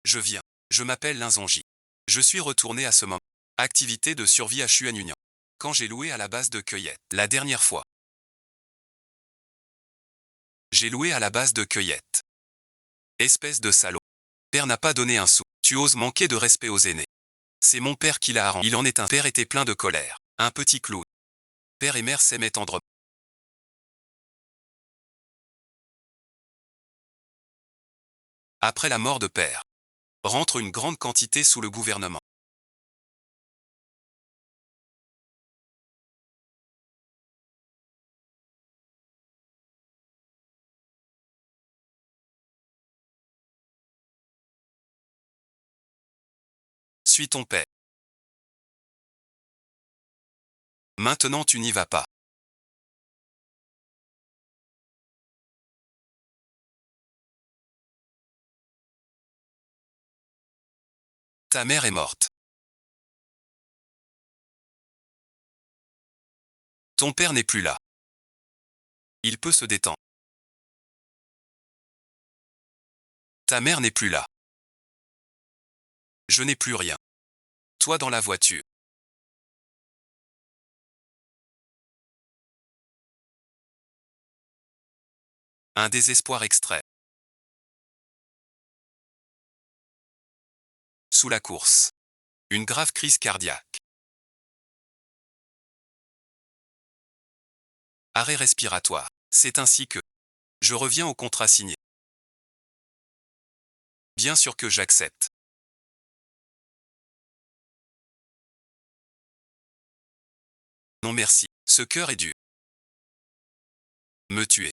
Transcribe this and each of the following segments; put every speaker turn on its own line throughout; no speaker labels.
Je viens. Je m'appelle Linzonji. Je suis retourné à ce moment. Activité de survie à Chuanunian. Quand j'ai loué à la base de cueillette. La dernière fois. J'ai loué à la base de cueillette. Espèce de salaud. Père n'a pas donné un sou. Tu oses manquer de respect aux aînés. C'est mon père qui l'a arrangé. Il en est un. Père était plein de colère. Un petit clown. Père et mère s'aimaient tendrement. Après la mort de père, rentre une grande quantité sous le gouvernement. Suis ton père. Maintenant tu n'y vas pas. Ta mère est morte. Ton père n'est plus là. Il peut se détendre. Ta mère n'est plus là. Je n'ai plus rien. Toi dans la voiture. Un désespoir extrême. Sous la course. Une grave crise cardiaque. Arrêt respiratoire. C'est ainsi que je reviens au contrat signé. Bien sûr que j'accepte. Non merci. Ce cœur est dur. Me tuer.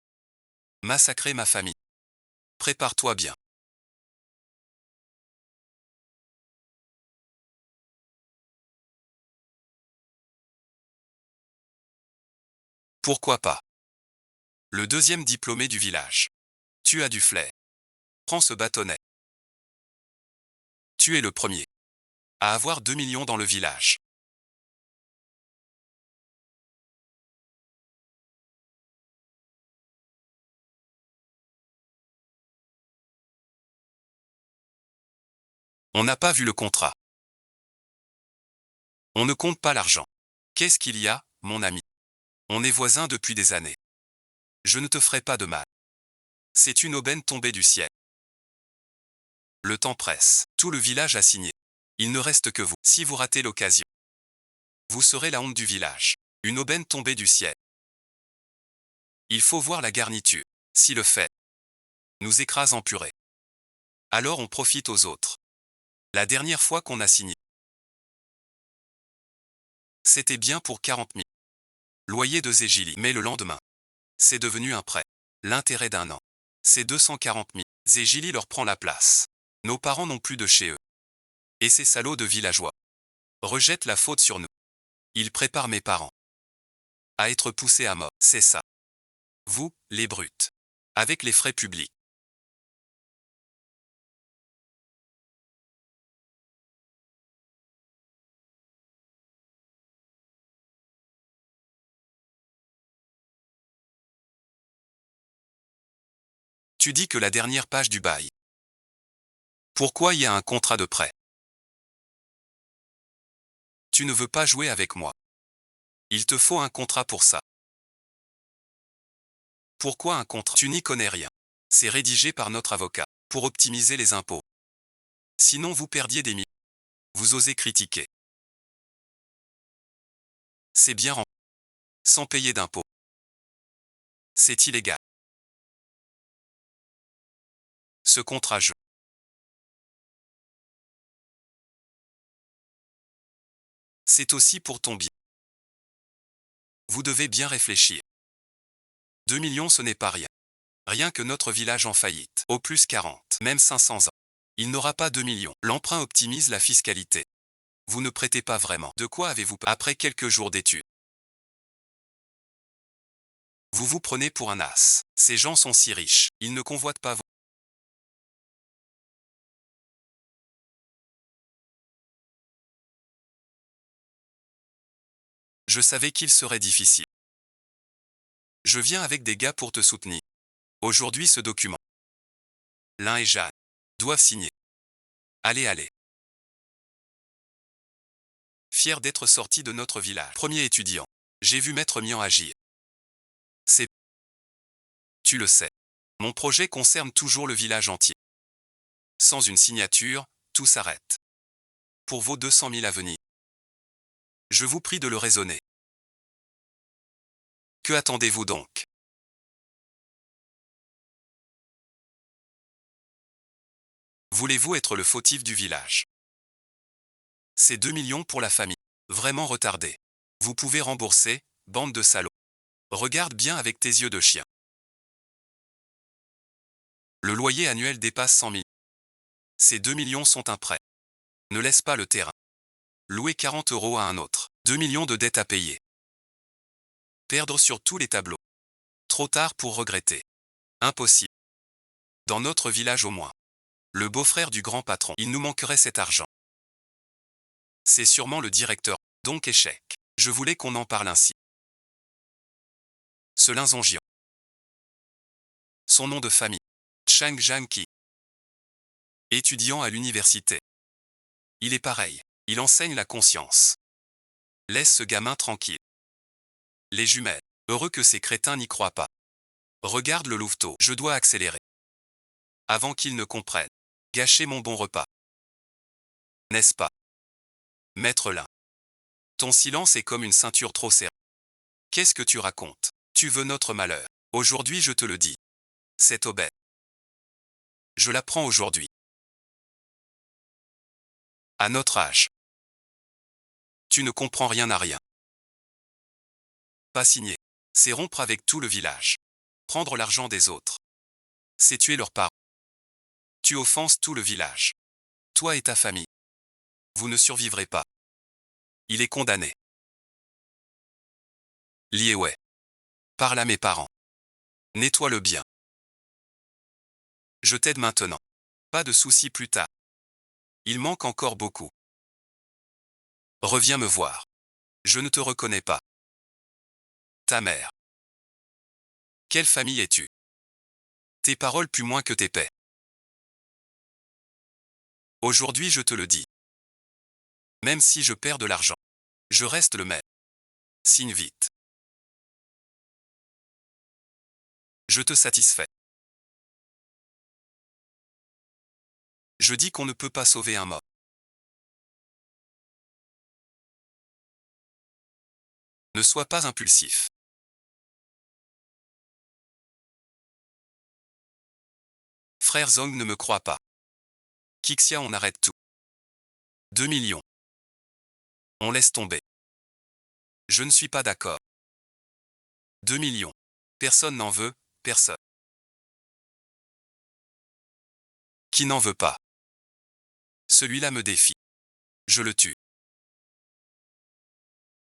Massacrer ma famille. Prépare-toi bien. Pourquoi pas? Le deuxième diplômé du village. Tu as du flair. Prends ce bâtonnet. Tu es le premier à avoir 2 millions dans le village. On n'a pas vu le contrat. On ne compte pas l'argent. Qu'est-ce qu'il y a, mon ami? On est voisins depuis des années. Je ne te ferai pas de mal. C'est une aubaine tombée du ciel. Le temps presse. Tout le village a signé. Il ne reste que vous. Si vous ratez l'occasion, vous serez la honte du village. Une aubaine tombée du ciel. Il faut voir la garniture. Si le fait nous écrase en purée, alors on profite aux autres. La dernière fois qu'on a signé, c'était bien pour 40 000. Loyer de Zégili. Mais le lendemain, c'est devenu un prêt. L'intérêt d'un an, c'est 240 000. Zégili leur prend la place. Nos parents n'ont plus de chez eux. Et ces salauds de villageois rejettent la faute sur nous. Ils préparent mes parents à être poussés à mort. C'est ça. Vous, les brutes. Avec les frais publics. Tu dis que la dernière page du bail. Pourquoi il y a un contrat de prêt? Tu ne veux pas jouer avec moi. Il te faut un contrat pour ça. Pourquoi un contrat? Tu n'y connais rien. C'est rédigé par notre avocat, pour optimiser les impôts. Sinon vous perdiez des millions. Vous osez critiquer. C'est bien rempli. Sans payer d'impôts. C'est illégal. Ce contrat je. C'est aussi pour ton bien. Vous devez bien réfléchir. 2 millions ce n'est pas rien. Rien que notre village en faillite. Au plus 40, même 500 ans. Il n'aura pas 2 millions. L'emprunt optimise la fiscalité. Vous ne prêtez pas vraiment. De quoi avez-vous peur? Après quelques jours d'études, vous vous prenez pour un as. Ces gens sont si riches, ils ne convoitent pas vos. Je savais qu'il serait difficile. Je viens avec des gars pour te soutenir. Aujourd'hui ce document. L'un et Jeanne doivent signer. Allez, allez. Fier d'être sorti de notre village. Premier étudiant. J'ai vu Maître Mian agir. C'est... Tu le sais. Mon projet concerne toujours le village entier. Sans une signature, tout s'arrête. Pour vos 200 000 à venir. Je vous prie de le raisonner. Que attendez-vous donc? Voulez-vous être le fautif du village? C'est 2 millions pour la famille. Vraiment retardé. Vous pouvez rembourser, bande de salauds. Regarde bien avec tes yeux de chien. Le loyer annuel dépasse 100 000. Ces 2 millions sont un prêt. Ne laisse pas le terrain. Louer 40 € à un autre. 2 millions de dettes à payer. Perdre sur tous les tableaux. Trop tard pour regretter. Impossible. Dans notre village au moins. Le beau-frère du grand patron. Il nous manquerait cet argent. C'est sûrement le directeur. Donc échec. Je voulais qu'on en parle ainsi. Ce Linzongian. Son nom de famille. Chang Jiangqi. Étudiant à l'université. Il est pareil. Il enseigne la conscience. Laisse ce gamin tranquille. Les jumelles. Heureux que ces crétins n'y croient pas. Regarde le louveteau. Je dois accélérer. Avant qu'ils ne comprennent. Gâcher mon bon repas. N'est-ce pas? Maître Lin. Ton silence est comme une ceinture trop serrée. Qu'est-ce que tu racontes? Tu veux notre malheur. Aujourd'hui je te le dis. Cette aubaine. Je la prends aujourd'hui. À notre âge. Tu ne comprends rien à rien. Pas signer. C'est rompre avec tout le village. Prendre l'argent des autres. C'est tuer leurs parents. Tu offenses tout le village. Toi et ta famille. Vous ne survivrez pas. Il est condamné. Liewei. Parle à mes parents. Nettoie-le bien. Je t'aide maintenant. Pas de soucis plus tard. Il manque encore beaucoup. Reviens me voir. Je ne te reconnais pas. Ta mère. Quelle famille es-tu? Tes paroles puent moins que tes paix. Aujourd'hui je te le dis. Même si je perds de l'argent. Je reste le même. Signe vite. Je te satisfais. Je dis qu'on ne peut pas sauver un mort. Ne sois pas impulsif. Frère Zong ne me croit pas. Kixia on arrête tout. 2 millions. On laisse tomber. Je ne suis pas d'accord. 2 millions. Personne n'en veut, personne. Qui n'en veut pas? Celui-là me défie. Je le tue.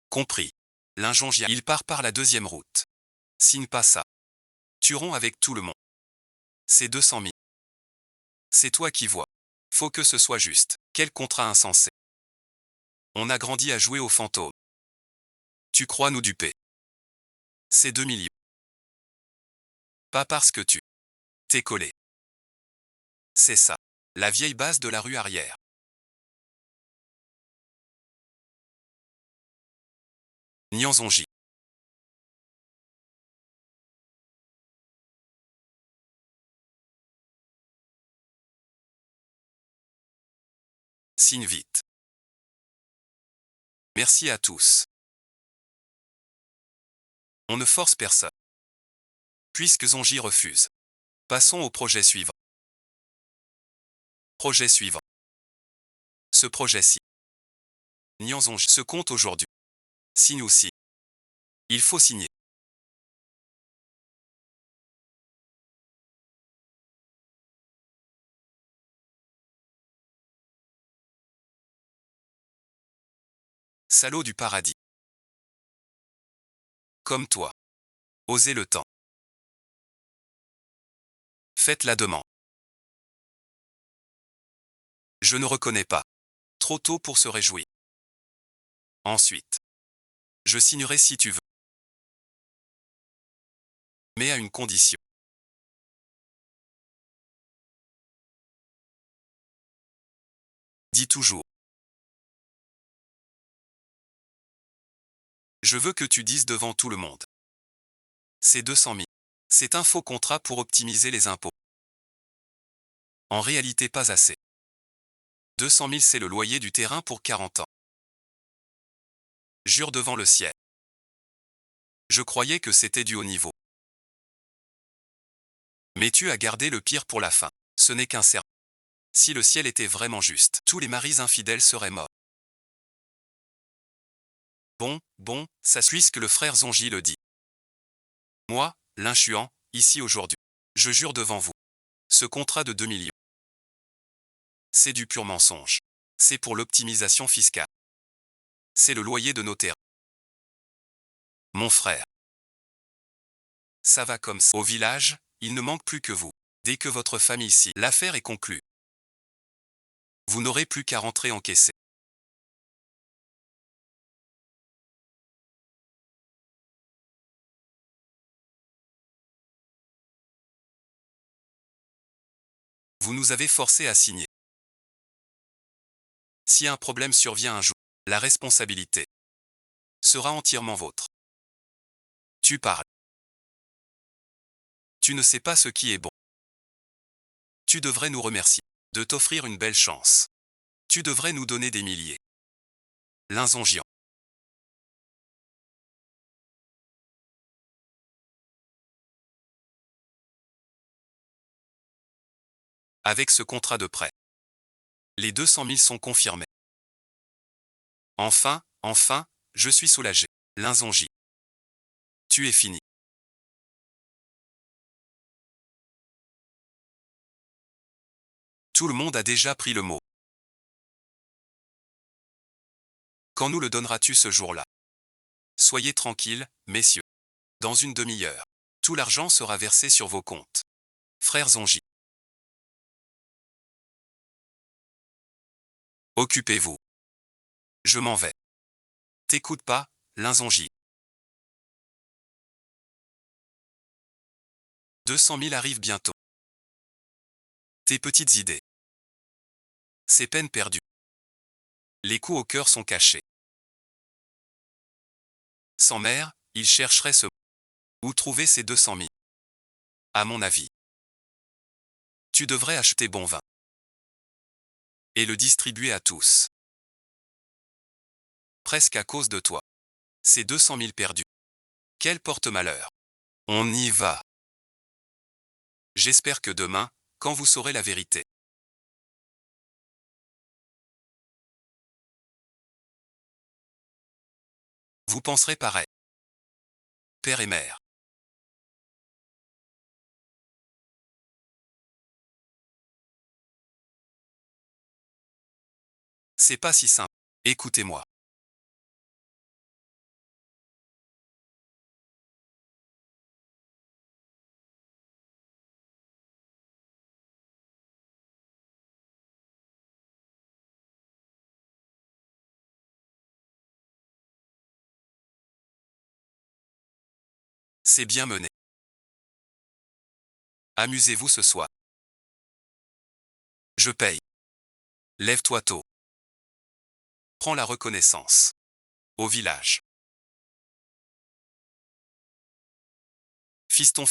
Compris. Linjongia. Il part par la deuxième route. Signe pas ça. Tuerons avec tout le monde. C'est 200 000. C'est toi qui vois. Faut que ce soit juste. Quel contrat insensé. On a grandi à jouer aux fantômes. Tu crois nous duper. C'est 2 millions. Pas parce que tu t'es collé. C'est ça. La vieille base de la rue arrière. Nyanzonji. Signe vite. Merci à tous. On ne force personne. Puisque Zonji refuse. Passons au projet suivant. Projet suivant. Ce projet-ci. Nyanzonji se compte aujourd'hui. Signe aussi. Il faut signer. Salaud du paradis. Comme toi. Osez le temps. Faites la demande. Je ne reconnais pas. Trop tôt pour se réjouir. Ensuite. Je signerai si tu veux. Mais à une condition. Dis toujours. Je veux que tu dises devant tout le monde. C'est 200 000. C'est un faux contrat pour optimiser les impôts. En réalité pas assez. 200 000 c'est le loyer du terrain pour 40 ans. Jure devant le ciel. Je croyais que c'était du haut niveau. Mais tu as gardé le pire pour la fin. Ce n'est qu'un serment. Si le ciel était vraiment juste, tous les maris infidèles seraient morts. Bon, ça puisque le frère Zongi le dit. Moi, l'inchuant, ici aujourd'hui. Je jure devant vous. Ce contrat de 2 millions. C'est du pur mensonge. C'est pour l'optimisation fiscale. C'est le loyer de nos terres. Mon frère. Ça va comme ça. Au village, il ne manque plus que vous. Dès que votre famille ici, l'affaire est conclue. Vous n'aurez plus qu'à rentrer encaisser. Vous nous avez forcés à signer. Si un problème survient un jour, la responsabilité sera entièrement vôtre. Tu parles. Tu ne sais pas ce qui est bon. Tu devrais nous remercier de t'offrir une belle chance. Tu devrais nous donner des milliers. L'inzongiant. Avec ce contrat de prêt, les 200 000 sont confirmés. Enfin, je suis soulagé. L'inzongi. Tu es fini. Tout le monde a déjà pris le mot. Quand nous le donneras-tu ce jour-là? Soyez tranquilles, messieurs. Dans une demi-heure, tout l'argent sera versé sur vos comptes. Frère Zongi. Occupez-vous. Je m'en vais. T'écoute pas, l'inzongi. 200 000 arrivent bientôt. Tes petites idées. C'est peine perdue. Les coups au cœur sont cachés. Sans mère, il chercherait ce... Où trouver ces 200 000? À mon avis. Tu devrais acheter bon vin. Et le distribuer à tous. Presque à cause de toi. Ces 200 000 perdus. Quel porte-malheur. On y va. J'espère que demain, quand vous saurez la vérité. Vous penserez pareil. Père et mère. C'est pas si simple. Écoutez-moi. C'est bien mené. Amusez-vous ce soir. Je paye. Lève-toi tôt. Prends la reconnaissance. Au village. Fiston.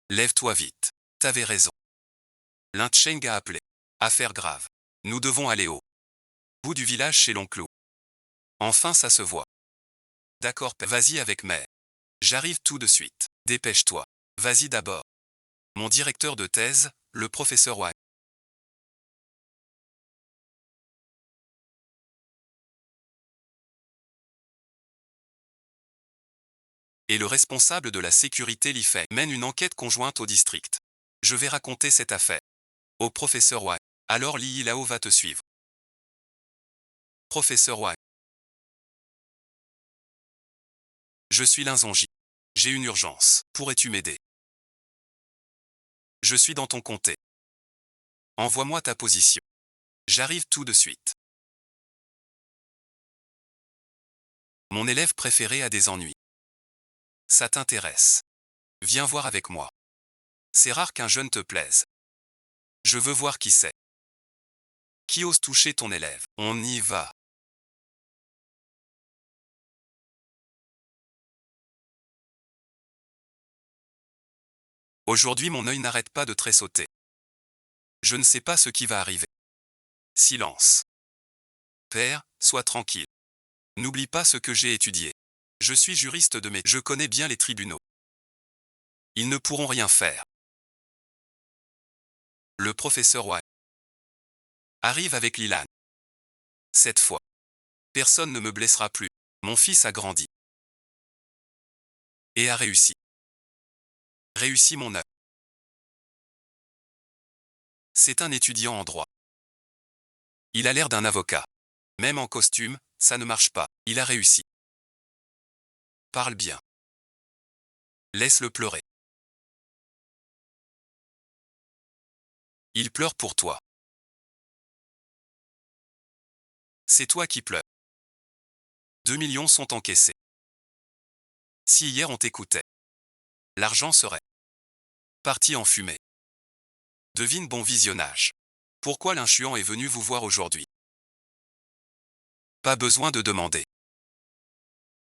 Lève-toi vite. T'avais raison. L'Intcheng a appelé. Affaire grave. Nous devons aller au bout du village chez l'oncle. Enfin ça se voit. D'accord, vas-y avec mère. J'arrive tout de suite. Dépêche-toi. Vas-y d'abord. Mon directeur de thèse, le professeur Wang. Et le responsable de la sécurité l'IFE mène une enquête conjointe au district. Je vais raconter cette affaire au professeur Wang. Alors Li Lao va te suivre. Professeur Wang. Je suis l'inzongi. J'ai une urgence. Pourrais-tu m'aider? Je suis dans ton comté. Envoie-moi ta position. J'arrive tout de suite. Mon élève préféré a des ennuis. Ça t'intéresse. Viens voir avec moi. C'est rare qu'un jeune te plaise. Je veux voir qui c'est. Qui ose toucher ton élève? On y va. Aujourd'hui mon œil n'arrête pas de tressauter. Je ne sais pas ce qui va arriver. Silence. Père, sois tranquille. N'oublie pas ce que j'ai étudié. Je suis juriste je connais bien les tribunaux. Ils ne pourront rien faire. Le professeur White arrive avec Lilan. Cette fois, personne ne me blessera plus. Mon fils a grandi. Et a réussi. Réussi mon œuvre. C'est un étudiant en droit. Il a l'air d'un avocat. Même en costume, ça ne marche pas. Il a réussi. Parle bien. Laisse-le pleurer. Il pleure pour toi. C'est toi qui pleures. 2 millions sont encaissés. Si hier on t'écoutait, l'argent serait parti en fumée. Devine bon visionnage. Pourquoi l'inchuant est venu vous voir aujourd'hui? Pas besoin de demander.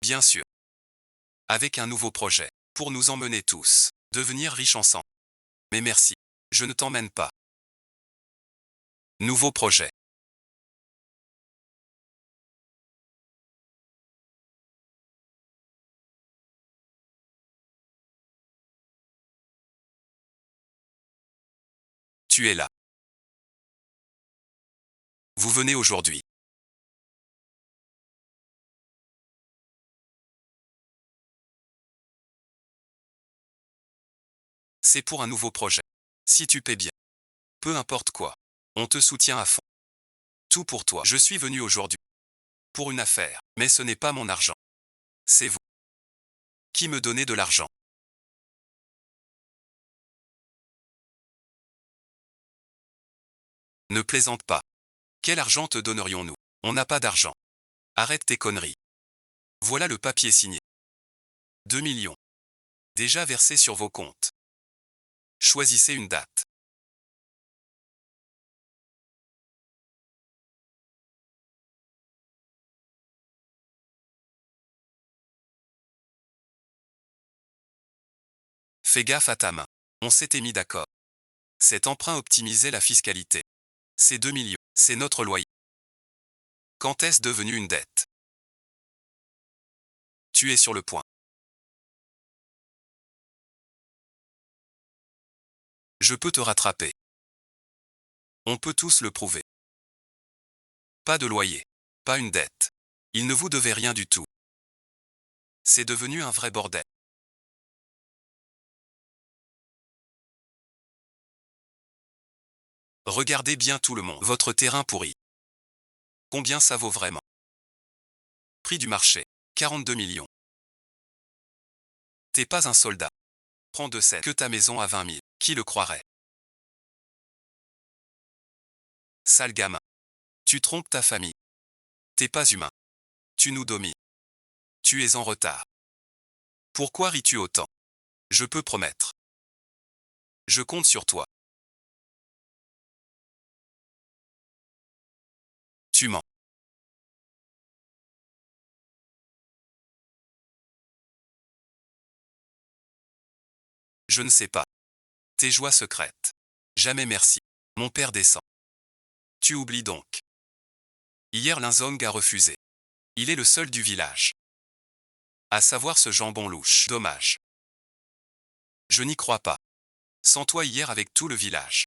Bien sûr. Avec un nouveau projet, pour nous emmener tous, devenir riches ensemble. Mais merci, je ne t'emmène pas. Nouveau projet. Tu es là. Vous venez aujourd'hui. C'est pour un nouveau projet. Si tu paies bien. Peu importe quoi. On te soutient à fond. Tout pour toi. Je suis venu aujourd'hui. Pour une affaire. Mais ce n'est pas mon argent. C'est vous. Qui me donnez de l'argent? Ne plaisante pas. Quel argent te donnerions-nous? On n'a pas d'argent. Arrête tes conneries. Voilà le papier signé. 2 millions. Déjà versés sur vos comptes. Choisissez une date. Fais gaffe à ta main. On s'était mis d'accord. Cet emprunt optimisait la fiscalité. C'est 2 millions. C'est notre loyer. Quand est-ce devenu une dette? Tu es sur le point. Je peux te rattraper. On peut tous le prouver. Pas de loyer. Pas une dette. Il ne vous devait rien du tout. C'est devenu un vrai bordel. Regardez bien tout le monde. Votre terrain pourri. Combien ça vaut vraiment? Prix du marché. 42 millions. T'es pas un soldat. Prends de scène que ta maison à 20 000. Qui le croirait? Sale gamin. Tu trompes ta famille. T'es pas humain. Tu nous domines. Tu es en retard. Pourquoi ris-tu autant? Je peux promettre. Je compte sur toi. Tu mens. Je ne sais pas. Tes joies secrètes. Jamais merci. Mon père descend. Tu oublies donc. Hier Linzong a refusé. Il est le seul du village. À savoir ce jambon louche. Dommage. Je n'y crois pas. Sans toi hier avec tout le village.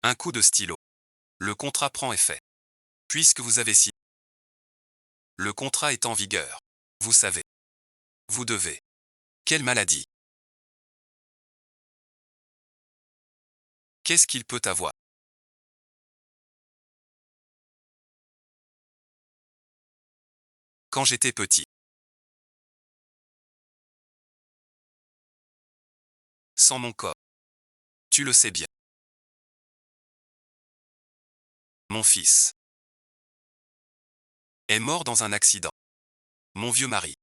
Un coup de stylo. Le contrat prend effet. Puisque vous avez signé. Le contrat est en vigueur. Vous savez. Vous devez. Quelle maladie? Qu'est-ce qu'il peut avoir? Quand j'étais petit. Sans mon corps. Tu le sais bien. Mon fils est mort dans un accident. Mon vieux mari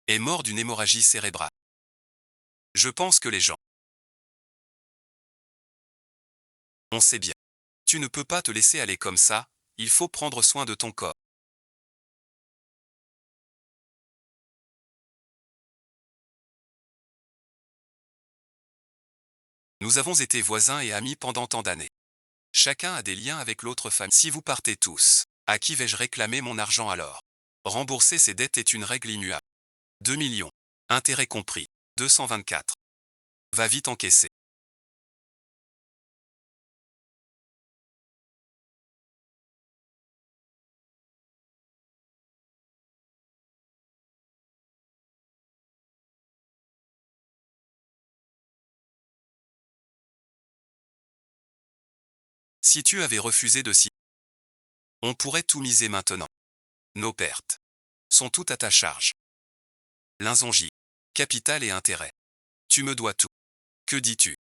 est mort d'une hémorragie cérébrale. Je pense que les gens. On sait bien. Tu ne peux pas te laisser aller comme ça, il faut prendre soin de ton corps. Nous avons été voisins et amis pendant tant d'années. Chacun a des liens avec l'autre famille. Si vous partez tous, à qui vais-je réclamer mon argent alors? Rembourser ses dettes est une règle immuable. 2 millions. Intérêt compris. 224. Va vite encaisser. Si tu avais refusé de s'y, on pourrait tout miser maintenant. Nos pertes sont toutes à ta charge. L'insongie, capital et intérêt. Tu me dois tout. Que dis-tu?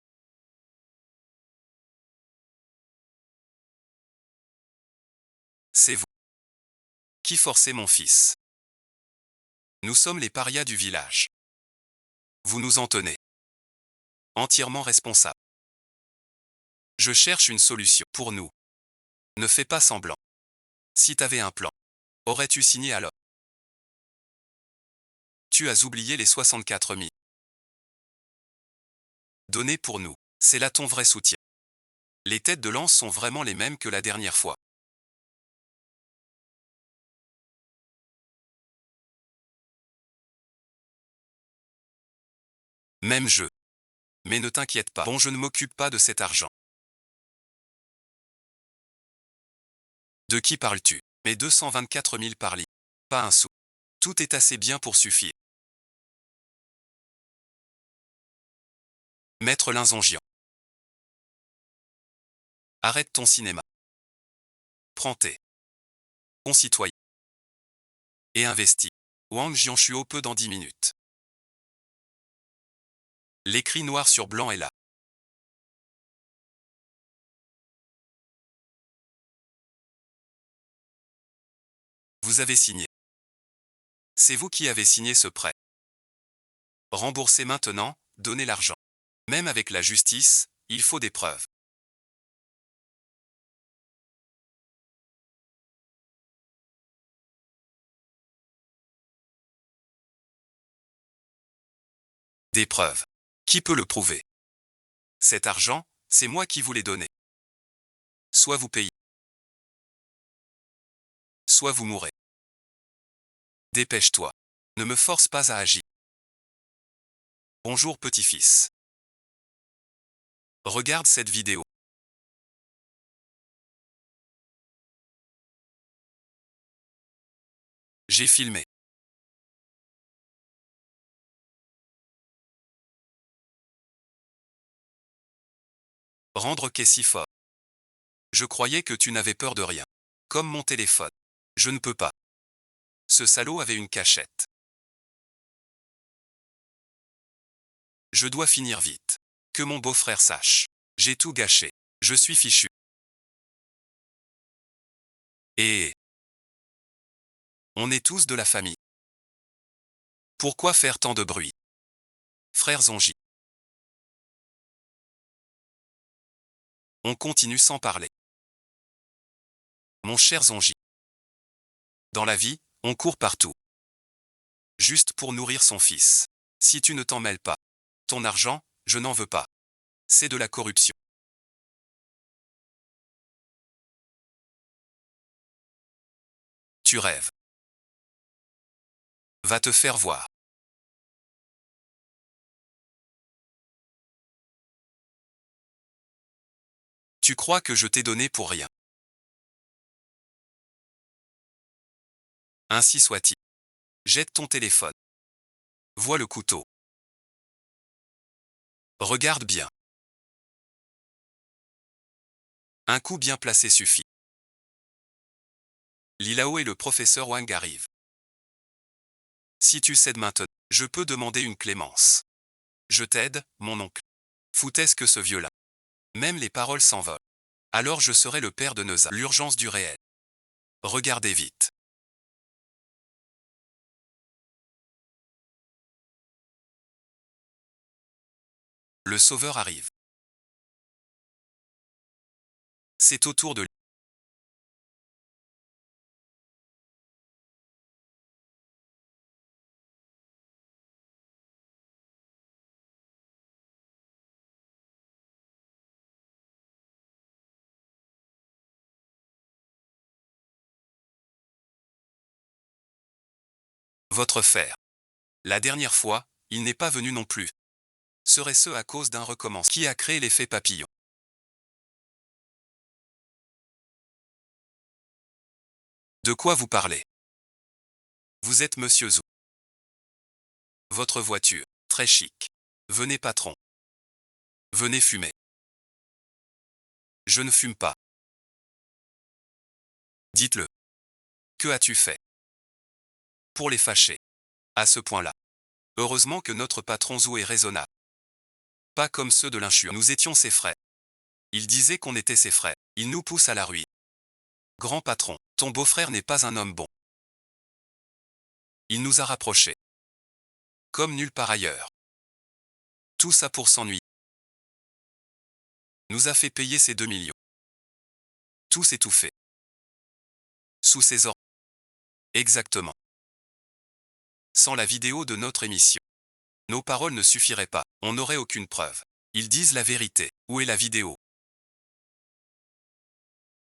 C'est vous qui forcez mon fils. Nous sommes les parias du village. Vous nous en tenez entièrement responsables. Je cherche une solution pour nous. Ne fais pas semblant. Si t'avais un plan, aurais-tu signé alors? Tu as oublié les 64 000 donnés pour nous. C'est là ton vrai soutien. Les têtes de lance sont vraiment les mêmes que la dernière fois. Même jeu. Mais ne t'inquiète pas. Bon, je ne m'occupe pas de cet argent. De qui parles-tu? Mais 224 000 par lit. Pas un sou. Tout est assez bien pour suffire. Maître Linzongian. Arrête ton cinéma. Prends tes concitoyens. Et investis. Wang Jianshuo peut dans 10 minutes. L'écrit noir sur blanc est là. Vous avez signé. C'est vous qui avez signé ce prêt. Remboursez maintenant, donnez l'argent. Même avec la justice, il faut des preuves. Des preuves. Qui peut le prouver? Cet argent, c'est moi qui vous l'ai donné. Soit vous payez, soit vous mourrez. Dépêche-toi. Ne me force pas à agir. Bonjour petit-fils. Regarde cette vidéo. J'ai filmé. Rendre qu'est si fort. Je croyais que tu n'avais peur de rien. Comme mon téléphone. Je ne peux pas. Ce salaud avait une cachette. Je dois finir vite. Que mon beau-frère sache. J'ai tout gâché. Je suis fichu. Et on est tous de la famille. Pourquoi faire tant de bruit? Frère Zongi. On continue sans parler. Mon cher Zongi. Dans la vie, on court partout. Juste pour nourrir son fils. Si tu ne t'en mêles pas. Ton argent, je n'en veux pas. C'est de la corruption. Tu rêves. Va te faire voir. Tu crois que je t'ai donné pour rien. Ainsi soit-il. Jette ton téléphone. Vois le couteau. Regarde bien. Un coup bien placé suffit. Lilao et le professeur Wang arrivent. Si tu cèdes maintenant, je peux demander une clémence. Je t'aide, mon oncle. Foutaise que ce vieux-là. Même les paroles s'envolent. Alors je serai le père de Neuza. L'urgence du réel. Regardez vite. Le sauveur arrive. C'est au tour de lui. Votre frère. La dernière fois, il n'est pas venu non plus. Serait-ce à cause d'un recommencement qui a créé l'effet papillon? De quoi vous parlez? Vous êtes Monsieur Zou. Votre voiture, très chic. Venez patron. Venez fumer. Je ne fume pas. Dites-le. Que as-tu fait? Pour les fâcher. À ce point-là. Heureusement que notre patron Zou est raisonnable. Pas comme ceux de l'inchure. Nous étions ses frères. Il disait qu'on était ses frères. Il nous pousse à la ruine. Grand patron, ton beau-frère n'est pas un homme bon. Il nous a rapprochés. Comme nulle part ailleurs. Tout ça pour s'ennuyer. Nous a fait payer ses 2 millions. Tous étouffés. Sous ses ordres. Exactement. Sans la vidéo de notre émission. Nos paroles ne suffiraient pas, on n'aurait aucune preuve. Ils disent la vérité. Où est la vidéo?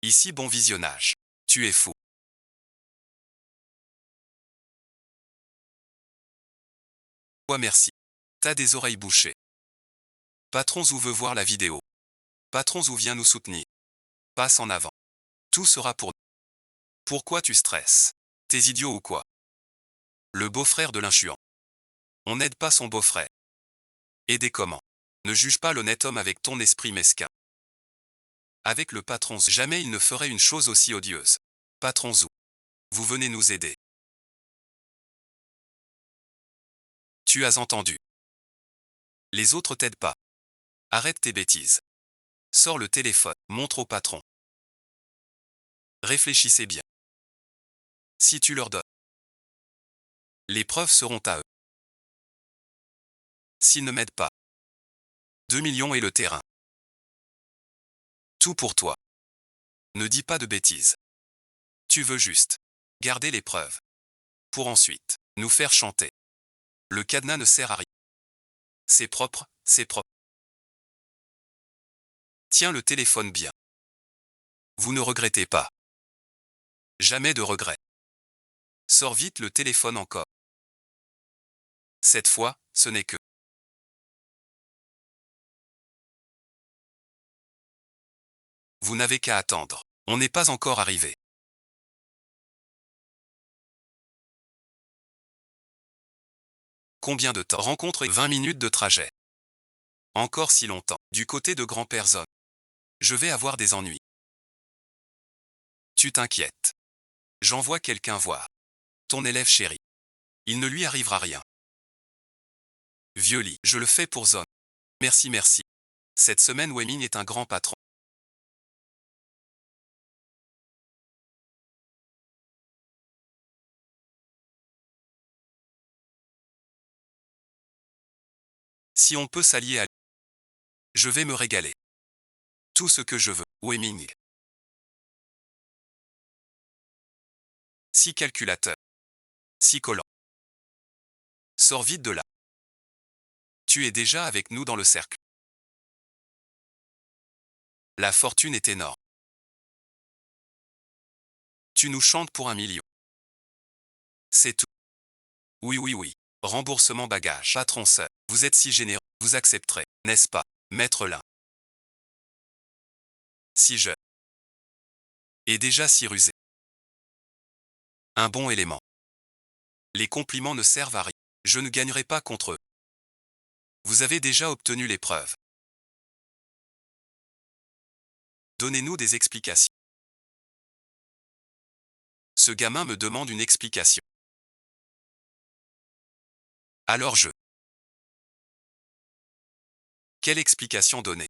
Ici bon visionnage. Tu es fou. Ouais merci. T'as des oreilles bouchées. Patron Zou veut voir la vidéo. Patron Zou vient nous soutenir. Passe en avant. Tout sera pour nous. Pourquoi tu stresses? T'es idiot ou quoi? Le beau-frère de l'inchuant. On n'aide pas son beau-frère. Aider comment? Ne juge pas l'honnête homme avec ton esprit mesquin. Avec le patron Zou, jamais il ne ferait une chose aussi odieuse. Patron Zou. Vous venez nous aider. Tu as entendu. Les autres t'aident pas. Arrête tes bêtises. Sors le téléphone, montre au patron. Réfléchissez bien. Si tu leur donnes, les preuves seront à eux. S'ils ne m'aident pas, 2 millions et le terrain. Tout pour toi. Ne dis pas de bêtises. Tu veux juste garder les preuves. Pour ensuite nous faire chanter. Le cadenas ne sert à rien. C'est propre, c'est propre. Tiens le téléphone bien. Vous ne regrettez pas. Jamais de regret. Sors vite le téléphone encore. Cette fois, ce n'est que. Vous n'avez qu'à attendre. On n'est pas encore arrivé. Combien de temps? Rencontre 20 minutes de trajet. Encore si longtemps. Du côté de grand-père Zone. Je vais avoir des ennuis. Tu t'inquiètes. J'envoie quelqu'un voir. Ton élève chéri. Il ne lui arrivera rien. Vieux lit, je le fais pour Zone. Merci merci. Cette semaine Weming est un grand patron. Si on peut s'allier à lui, je vais me régaler. Tout ce que je veux. Weming. Si calculateur. Si collant. Sors vite de là. Tu es déjà avec nous dans le cercle. La fortune est énorme. Tu nous chantes pour 1 million. C'est tout. Oui oui oui. Remboursement bagage. Patron sœur. Vous êtes si généreux. Vous accepterez, n'est-ce pas, maître Lin? Si jeune. Et déjà si rusé. Un bon élément. Les compliments ne servent à rien. Je ne gagnerai pas contre eux. Vous avez déjà obtenu les preuves. Donnez-nous des explications. Ce gamin me demande une explication. Alors je. Quelle explication donner?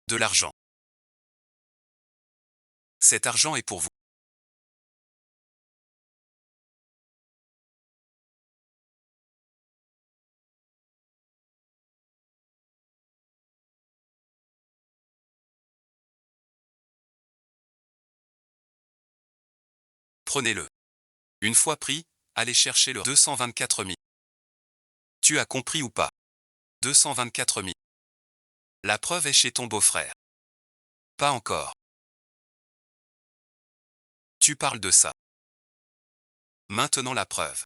De l'argent. Cet argent est pour vous. Prenez-le. Une fois pris, allez chercher le 224 000. Tu as compris ou pas? 224 000. La preuve est chez ton beau-frère. Pas encore. Tu parles de ça. Maintenant la preuve.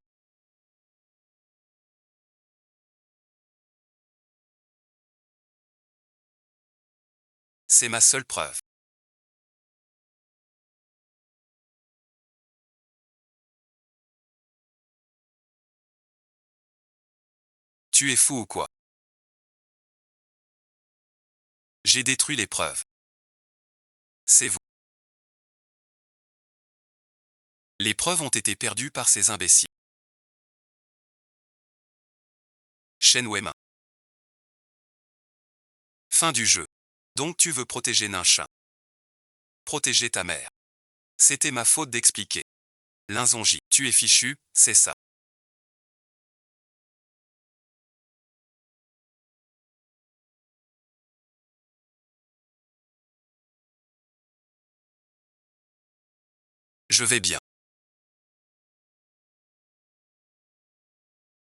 C'est ma seule preuve. Tu es fou ou quoi? J'ai détruit les preuves. C'est vous. Les preuves ont été perdues par ces imbéciles. Shen Weimin. Fin du jeu. Donc tu veux protéger Ninchin. Protéger ta mère. C'était ma faute d'expliquer. Linzonji, tu es fichu, c'est ça. Je vais bien.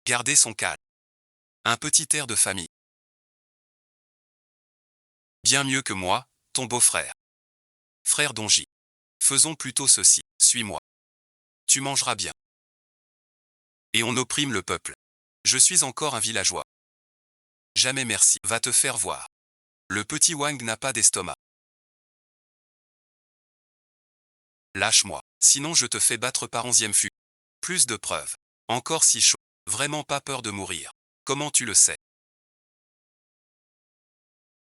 Garder son calme. Un petit air de famille. Bien mieux que moi, ton beau-frère. Frère Donji. Faisons plutôt ceci, suis-moi. Tu mangeras bien. Et on opprime le peuple. Je suis encore un villageois. Jamais merci, va te faire voir. Le petit Wang n'a pas d'estomac. Lâche-moi, sinon je te fais battre par 11e fut. Plus de preuves. Encore si chaud. Vraiment pas peur de mourir. Comment tu le sais?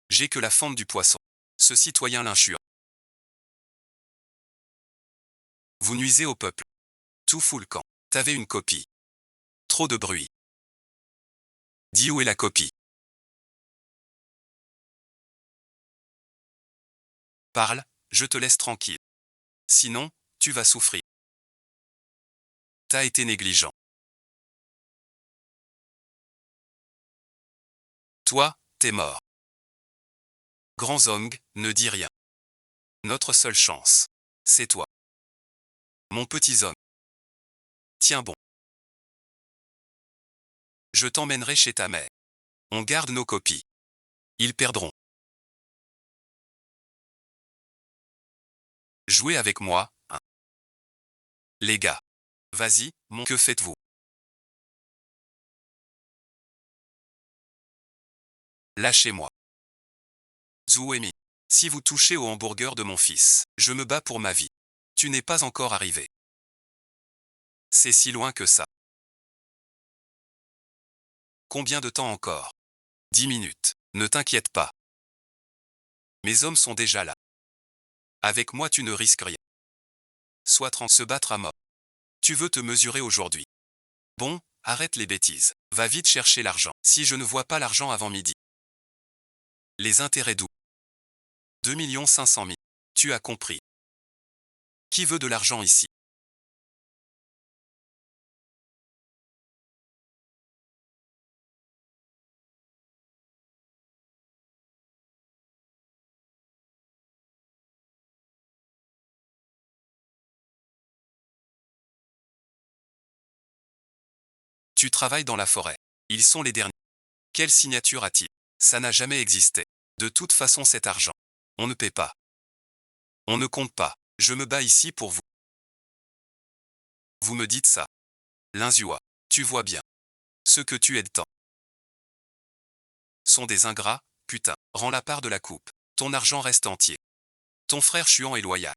J'ai que la fente du poisson. Ce citoyen l'inchure. Vous nuisez au peuple. Tout fout le camp. T'avais une copie. Trop de bruit. Dis où est la copie? Parle, je te laisse tranquille. Sinon, tu vas souffrir. T'as été négligent. Toi, t'es mort. Grand Zong, ne dis rien. Notre seule chance. C'est toi. Mon petit Zong. Tiens bon. Je t'emmènerai chez ta mère. On garde nos copies. Ils perdront. Jouez avec moi, hein. Les gars. Vas-y, que faites-vous? Lâchez-moi. Zouemi. Si vous touchez au hamburger de mon fils, je me bats pour ma vie. Tu n'es pas encore arrivé. C'est si loin que ça. Combien de temps encore? 10 minutes. Ne t'inquiète pas. Mes hommes sont déjà là. Avec moi tu ne risques rien. Soit se battre à mort. Tu veux te mesurer aujourd'hui. Bon, arrête les bêtises. Va vite chercher l'argent. Si je ne vois pas l'argent avant midi. Les intérêts d'où? 2 500 000. Tu as compris. Qui veut de l'argent ici? Tu travailles dans la forêt. Ils sont les derniers. Quelle signature a-t-il? Ça n'a jamais existé. De toute façon cet argent. On ne paie pas. On ne compte pas. Je me bats ici pour vous. Vous me dites ça. Linzua. Tu vois bien. Ce que tu es de temps. Sont des ingrats, putain. Rends la part de la coupe. Ton argent reste entier. Ton frère Chuan est loyal.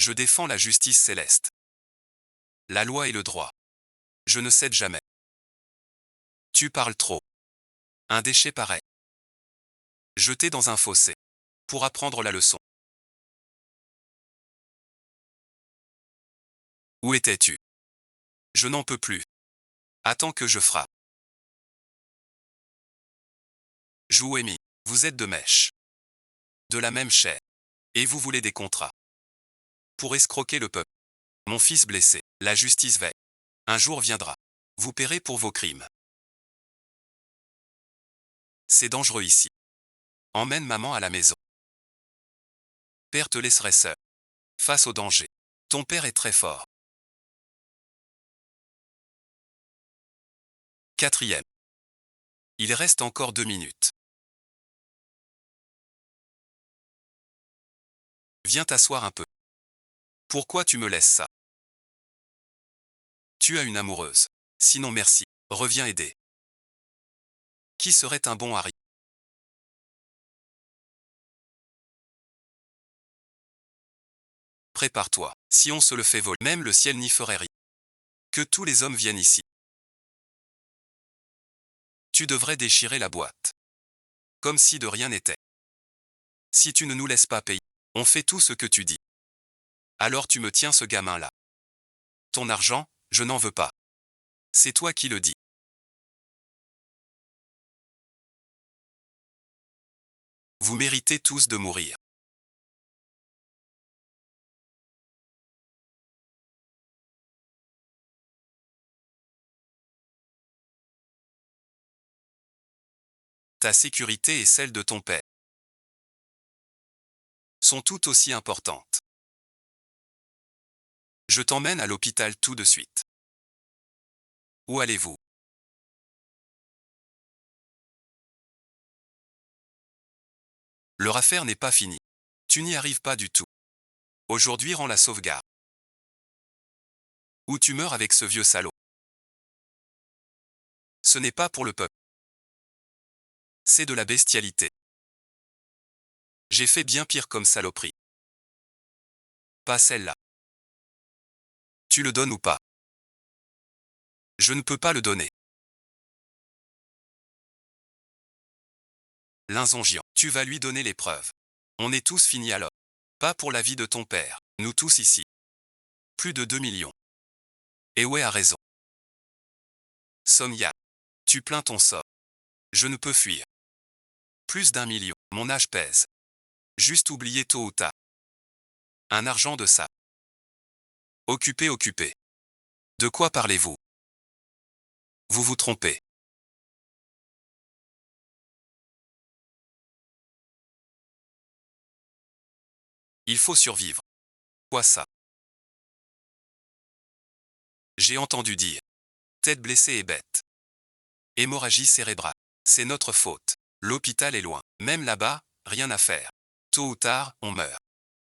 Je défends la justice céleste. La loi et le droit. Je ne cède jamais. Tu parles trop. Un déchet pareil. Jeté dans un fossé. Pour apprendre la leçon. Où étais-tu? Je n'en peux plus. Attends que je frappe. Jouemi, vous êtes de mèche. De la même chair. Et vous voulez des contrats. Pour escroquer le peuple. Mon fils blessé. La justice veille. Un jour viendra. Vous paierez pour vos crimes. C'est dangereux ici. Emmène maman à la maison. Père te laisserait seul. Face au danger. Ton père est très fort. Quatrième. Il reste encore 2 minutes. Viens t'asseoir un peu. Pourquoi tu me laisses ça? Tu as une amoureuse. Sinon merci. Reviens aider. Qui serait un bon Harry? Prépare-toi. Si on se le fait voler, même le ciel n'y ferait rien. Que tous les hommes viennent ici. Tu devrais déchirer la boîte. Comme si de rien n'était. Si tu ne nous laisses pas payer, on fait tout ce que tu dis. Alors tu me tiens ce gamin-là. Ton argent, je n'en veux pas. C'est toi qui le dis. Vous méritez tous de mourir. Ta sécurité et celle de ton père sont tout aussi importantes. Je t'emmène à l'hôpital tout de suite. Où allez-vous? Leur affaire n'est pas finie. Tu n'y arrives pas du tout. Aujourd'hui rends la sauvegarde. Ou tu meurs avec ce vieux salaud. Ce n'est pas pour le peuple. C'est de la bestialité. J'ai fait bien pire comme saloperie. Pas celle-là. Tu le donnes ou pas? Je ne peux pas le donner. L'insongiant. Tu vas lui donner les preuves. On est tous finis alors. Pas pour la vie de ton père. Nous tous ici. Plus de 2 millions. Et ouais a raison. Sonia. Tu plains ton sort. Je ne peux fuir. Plus d'1 million. Mon âge pèse. Juste oublier tôt ou tard. Un argent de ça. Occupé, occupé. De quoi parlez-vous? Vous vous trompez. Il faut survivre. Quoi ça? J'ai entendu dire. Tête blessée et bête. Hémorragie cérébrale. C'est notre faute. L'hôpital est loin. Même là-bas, rien à faire. Tôt ou tard, on meurt.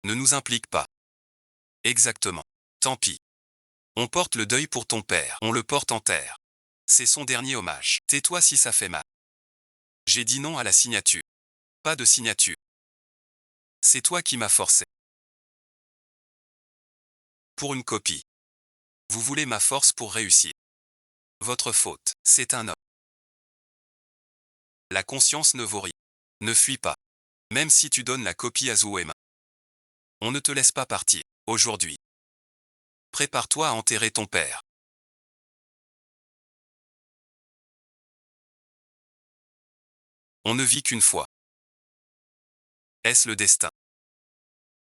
Ne nous implique pas. Exactement. Tant pis. On porte le deuil pour ton père. On le porte en terre. C'est son dernier hommage. Tais-toi si ça fait mal. J'ai dit non à la signature. Pas de signature. C'est toi qui m'as forcé. Pour une copie. Vous voulez ma force pour réussir. Votre faute. C'est un homme. La conscience ne vaut rien. Ne fuis pas. Même si tu donnes la copie à Zouema. On ne te laisse pas partir. Aujourd'hui. Prépare-toi à enterrer ton père. On ne vit qu'une fois. Est-ce le destin?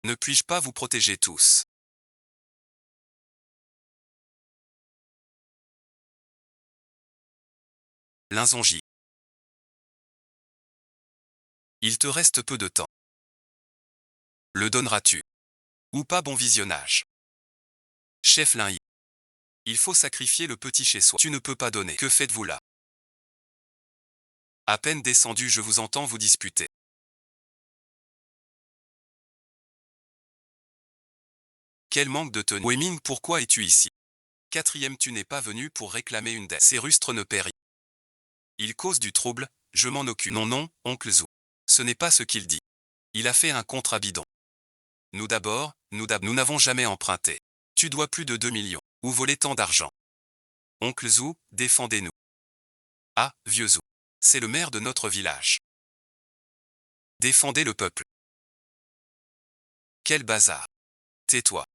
Ne puis-je pas vous protéger tous? L'insongie. Il te reste peu de temps. Le donneras-tu? Ou pas? Bon visionnage. Chef Lin. Il faut sacrifier le petit chez soi. Tu ne peux pas donner. Que faites-vous là? À peine descendu, je vous entends vous disputer. Quel manque de tenue. Weming, pourquoi es-tu ici? Quatrième, tu n'es pas venu pour réclamer une dette. Ces rustres ne paient rien. Il cause du trouble, je m'en occupe. Non, non, oncle Zou. Ce n'est pas ce qu'il dit. Il a fait un contrat bidon. Nous d'abord, nous n'avons jamais emprunté. Tu dois plus de 2 millions. Ou voler tant d'argent. Oncle Zou, défendez-nous. Ah, vieux Zou. C'est le maire de notre village. Défendez le peuple. Quel bazar. Tais-toi.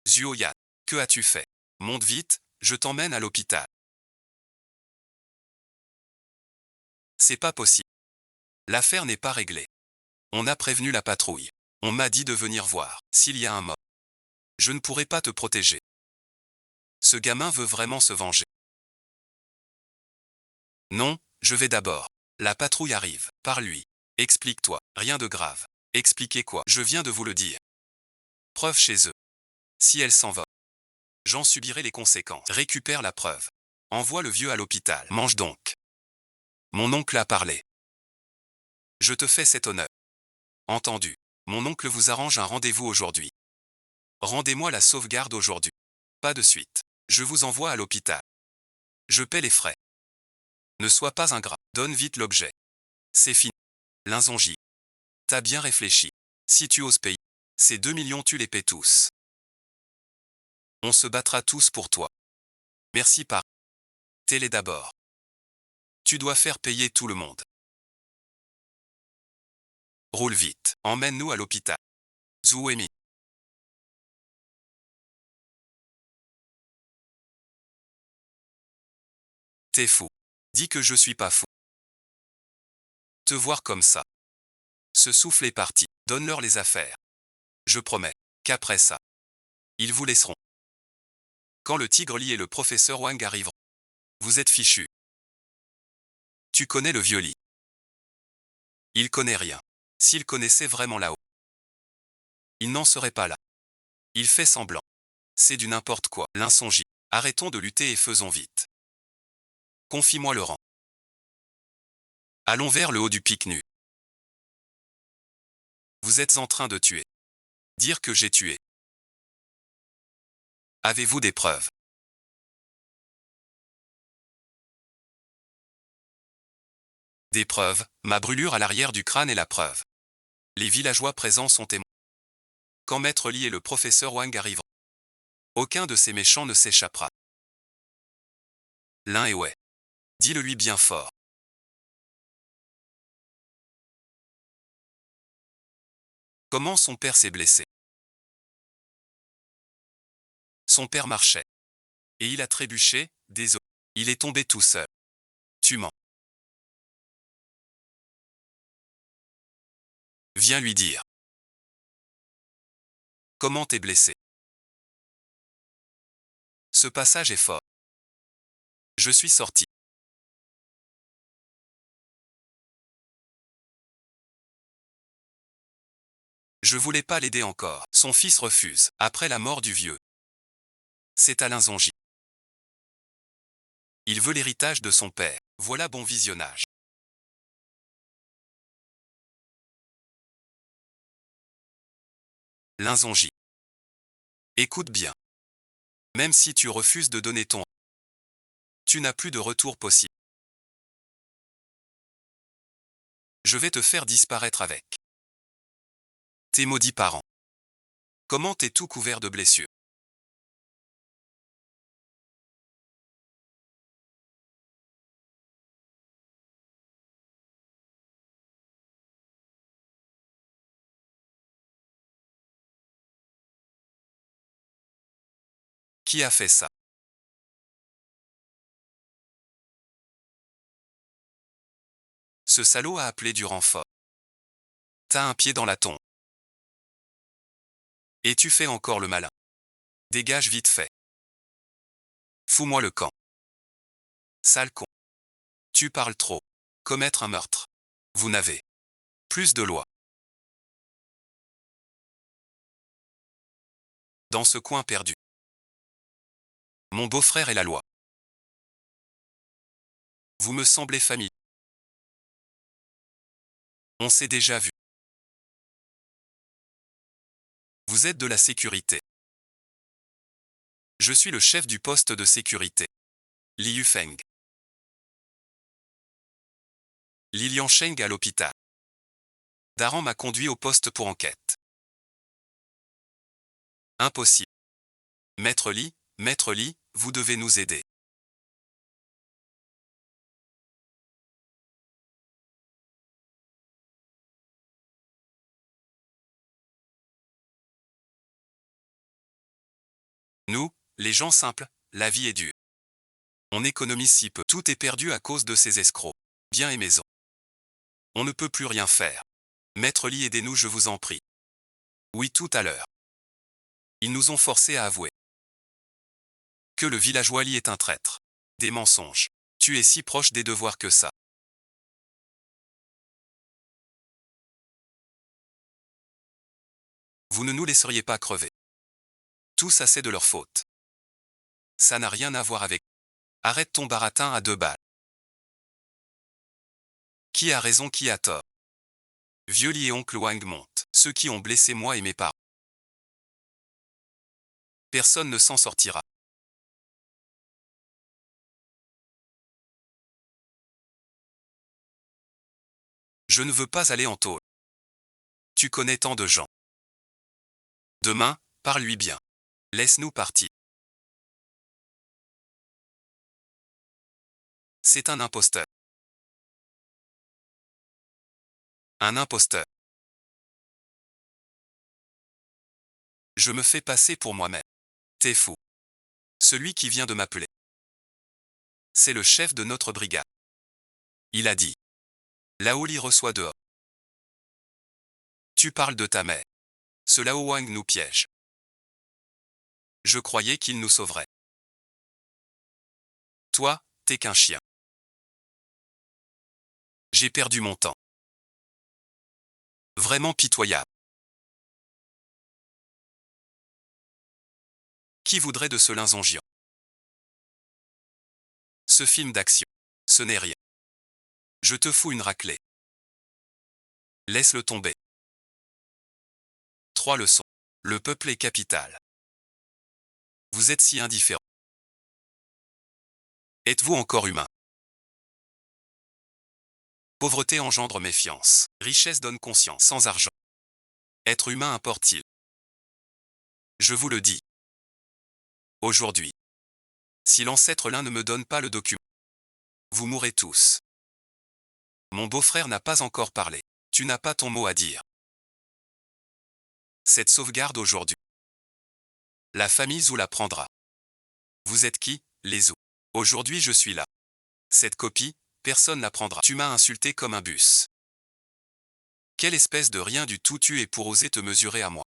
Zuoyan, que as-tu fait? Monte vite, je t'emmène à l'hôpital. C'est pas possible. L'affaire n'est pas réglée. On a prévenu la patrouille. On m'a dit de venir voir s'il y a un mort. Je ne pourrai pas te protéger. Ce gamin veut vraiment se venger. Non, je vais d'abord. La patrouille arrive. Par lui. Explique-toi. Rien de grave. Expliquez quoi? Je viens de vous le dire. Preuve chez eux. Si elle s'en va, j'en subirai les conséquences. Récupère la preuve. Envoie le vieux à l'hôpital. Mange donc. Mon oncle a parlé. Je te fais cet honneur. Entendu. Mon oncle vous arrange un rendez-vous aujourd'hui. Rendez-moi la sauvegarde aujourd'hui. Pas de suite. Je vous envoie à l'hôpital. Je paie les frais. Ne sois pas ingrat. Donne vite l'objet. C'est fini. Linzongi. T'as bien réfléchi. Si tu oses payer, ces 2 millions tu les paies tous. On se battra tous pour toi. Merci par. Télé d'abord. Tu dois faire payer tout le monde. Roule vite. Emmène-nous à l'hôpital. Zouemi. T'es fou. Dis que je suis pas fou. Te voir comme ça. Ce souffle est parti. Donne-leur les affaires. Je promets qu'après ça, ils vous laisseront. Quand le tigre Li et le professeur Wang arriveront, vous êtes fichus. Tu connais le vieux Li. Il connaît rien. S'il connaissait vraiment là-haut, il n'en serait pas là. Il fait semblant. C'est du n'importe quoi. L'insongi. Arrêtons de lutter et faisons vite. Confie-moi le rang. Allons vers le haut du pic nu. Vous êtes en train de tuer. Dire que j'ai tué. Avez-vous des preuves? Des preuves, ma brûlure à l'arrière du crâne est la preuve. Les villageois présents sont témoins. Quand Maître Li et le professeur Wang arriveront, aucun de ces méchants ne s'échappera. L'un est ouais. Dis-le lui bien fort. Comment son père s'est blessé? Son père marchait. Et il a trébuché, désolé. Il est tombé tout seul. Tu mens. Viens lui dire. Comment t'es blessé? Ce passage est fort. Je suis sorti. Je voulais pas l'aider encore. Son fils refuse, après la mort du vieux. C'est Alain Zongi. Il veut l'héritage de son père. Voilà bon visionnage. Linzongi. Écoute bien. Même si tu refuses de donner ton, tu n'as plus de retour possible. Je vais te faire disparaître avec tes maudits parents. Comment t'es tout couvert de blessures? Qui a fait ça? Ce salaud a appelé du renfort. T'as un pied dans la tombe. Et tu fais encore le malin. Dégage vite fait. Fous-moi le camp. Sale con. Tu parles trop. Commettre un meurtre. Vous n'avez plus de loi. Dans ce coin perdu. Mon beau-frère est la loi. Vous me semblez familier. On s'est déjà vu. Vous êtes de la sécurité. Je suis le chef du poste de sécurité. Li Yufeng. Li Liansheng à l'hôpital. Daran m'a conduit au poste pour enquête. Impossible. Maître Li, vous devez nous aider. Nous, les gens simples, la vie est dure. On économise si peu. Tout est perdu à cause de ces escrocs. Biens et maisons. On ne peut plus rien faire. Maître Li, aidez-nous, je vous en prie. Oui, tout à l'heure. Ils nous ont forcés à avouer que le villageois Li est un traître. Des mensonges. Tu es si proche des devoirs que ça. Vous ne nous laisseriez pas crever. Tout ça c'est de leur faute. Ça n'a rien à voir avec... Arrête ton baratin à 2 balles. Qui a raison, qui a tort? Vieux-Li et oncle Wang montent. Ceux qui ont blessé moi et mes parents. Personne ne s'en sortira. Je ne veux pas aller en tôle. Tu connais tant de gens. Demain, parle-lui bien. Laisse-nous partir. C'est un imposteur. Un imposteur. Je me fais passer pour moi-même. T'es fou. Celui qui vient de m'appeler. C'est le chef de notre brigade. Il a dit. Lao Li reçoit dehors. Tu parles de ta mère. Ce Lao Wang nous piège. Je croyais qu'il nous sauverait. Toi, t'es qu'un chien. J'ai perdu mon temps. Vraiment pitoyable. Qui voudrait de ce linzongian? Ce film d'action. Ce n'est rien. Je te fous une raclée. Laisse-le tomber. 3 leçons. Le peuple est capital. Vous êtes si indifférent. Êtes-vous encore humain? Pauvreté engendre méfiance. Richesse donne conscience. Sans argent. Être humain importe-t-il? Je vous le dis. Aujourd'hui. Si l'ancêtre l'un ne me donne pas le document, vous mourrez tous. Mon beau-frère n'a pas encore parlé. Tu n'as pas ton mot à dire. Cette sauvegarde aujourd'hui. La famille Zhou la prendra. Vous êtes qui, les Zhou? Aujourd'hui je suis là. Cette copie, personne la prendra. Tu m'as insulté comme un bus. Quelle espèce de rien du tout tu es pour oser te mesurer à moi?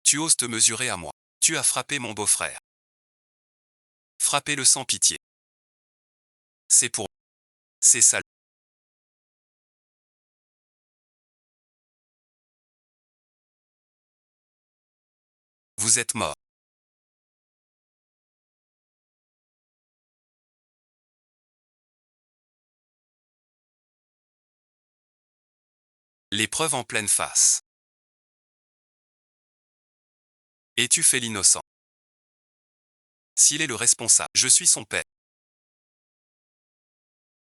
Tu oses te mesurer à moi. Tu as frappé mon beau-frère. Frappez-le sans pitié. C'est pour... C'est sale. Vous êtes mort. L'épreuve en pleine face. Et tu fais l'innocent. S'il est le responsable, je suis son père.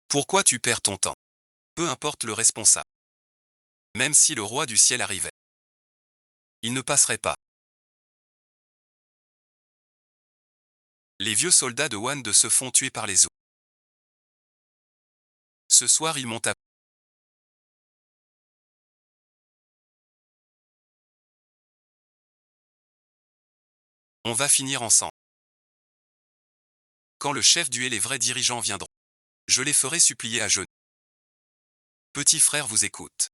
Pourquoi tu perds ton temps? Peu importe le responsable. Même si le roi du ciel arrivait. Il ne passerait pas. Les vieux soldats de Wan de se font tuer par les Zhou. Ce soir ils m'ont appelé. On va finir ensemble. Quand le chef du et les vrais dirigeants viendront, je les ferai supplier à genoux. Petit frère vous écoute.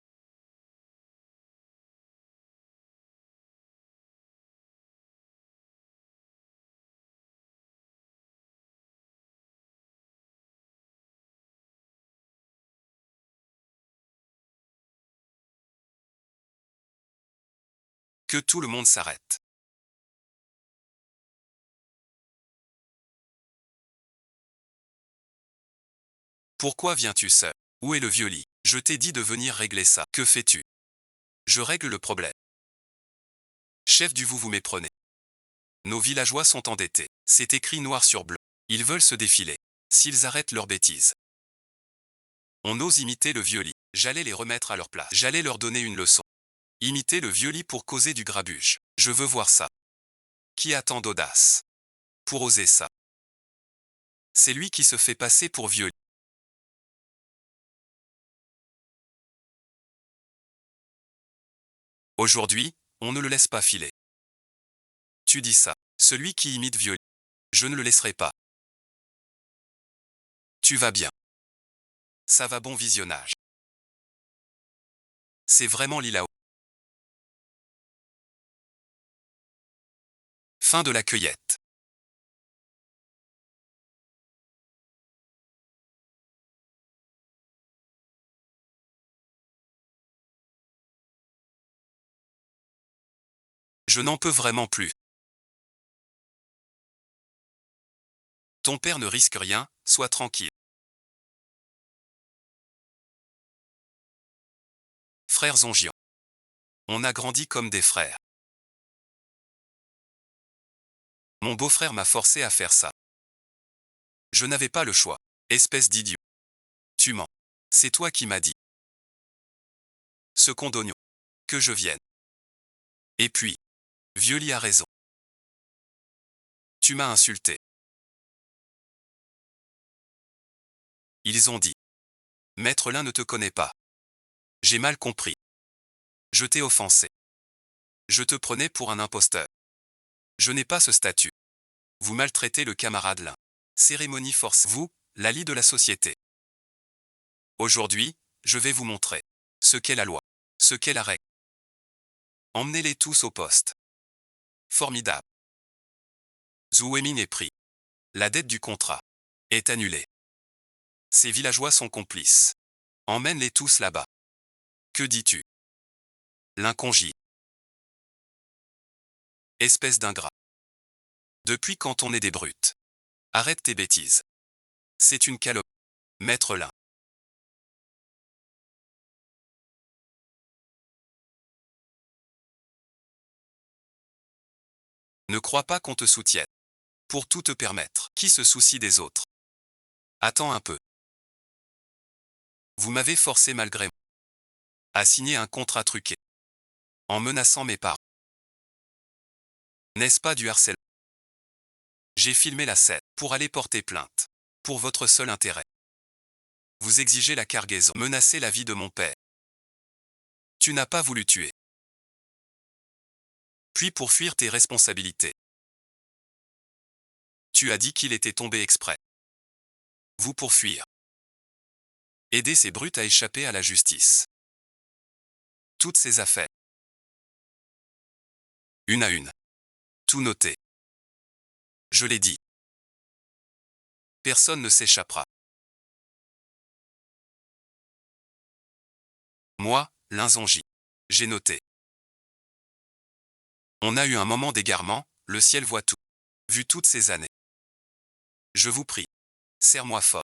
Que tout le monde s'arrête. Pourquoi viens-tu seul? Où est le vieux lit? Je t'ai dit de venir régler ça. Que fais-tu? Je règle le problème. Chef du vous méprenez. Nos villageois sont endettés. C'est écrit noir sur blanc. Ils veulent se défiler. S'ils arrêtent leurs bêtises. On ose imiter le vieux lit. J'allais les remettre à leur place. J'allais leur donner une leçon. Imiter le vieux lit pour causer du grabuge. Je veux voir ça. Qui a tant d'audace pour oser ça? C'est lui qui se fait passer pour vieux lit. Aujourd'hui, on ne le laisse pas filer. Tu dis ça. Celui qui imite vieux lit. Je ne le laisserai pas. Tu vas bien. Ça va, bon visionnage. C'est vraiment Lilao. Fin de la cueillette. Je n'en peux vraiment plus. Ton père ne risque rien, sois tranquille. Frères Ongian. On a grandi comme des frères. Mon beau-frère m'a forcé à faire ça. Je n'avais pas le choix. Espèce d'idiot. Tu mens. C'est toi qui m'as dit. Ce con d'oignon. Que je vienne. Et puis. Vieux-lit a raison. Tu m'as insulté. Ils ont dit. Maître Lin ne te connaît pas. J'ai mal compris. Je t'ai offensé. Je te prenais pour un imposteur. Je n'ai pas ce statut. Vous maltraitez le camarade Lin. Cérémonie force. Vous, l'ali de la société. Aujourd'hui, je vais vous montrer ce qu'est la loi, ce qu'est la règle. Emmenez-les tous au poste. Formidable. Zhou Weiming est pris. La dette du contrat est annulée. Ces villageois sont complices. Emmène-les tous là-bas. Que dis-tu? L'incongie. Espèce d'ingrat. Depuis quand on est des brutes? Arrête tes bêtises. C'est une calomnie. Maître Lin. Ne crois pas qu'on te soutienne. Pour tout te permettre. Qui se soucie des autres? Attends un peu. Vous m'avez forcé malgré moi à signer un contrat truqué. En menaçant mes parents. N'est-ce pas du harcèlement? J'ai filmé la scène pour aller porter plainte. Pour votre seul intérêt. Vous exigez la cargaison. Menacez la vie de mon père. Tu n'as pas voulu tuer. Puis pour fuir tes responsabilités. Tu as dit qu'il était tombé exprès. Vous pour fuir. Aider ces brutes à échapper à la justice. Toutes ces affaires. Une à une. Tout noté. Je l'ai dit. Personne ne s'échappera. Moi, Lin Zhongyi. J'ai noté. On a eu un moment d'égarement, le ciel voit tout. Vu toutes ces années. Je vous prie. Serre-moi fort.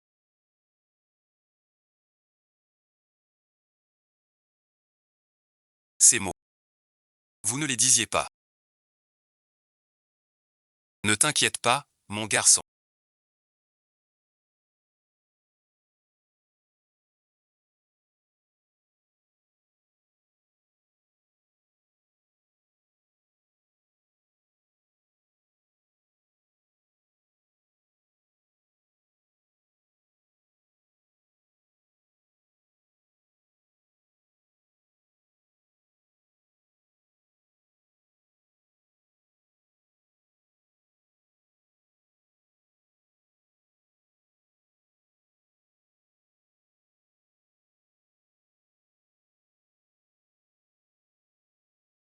Ces mots. Vous ne les disiez pas. Ne t'inquiète pas, mon garçon.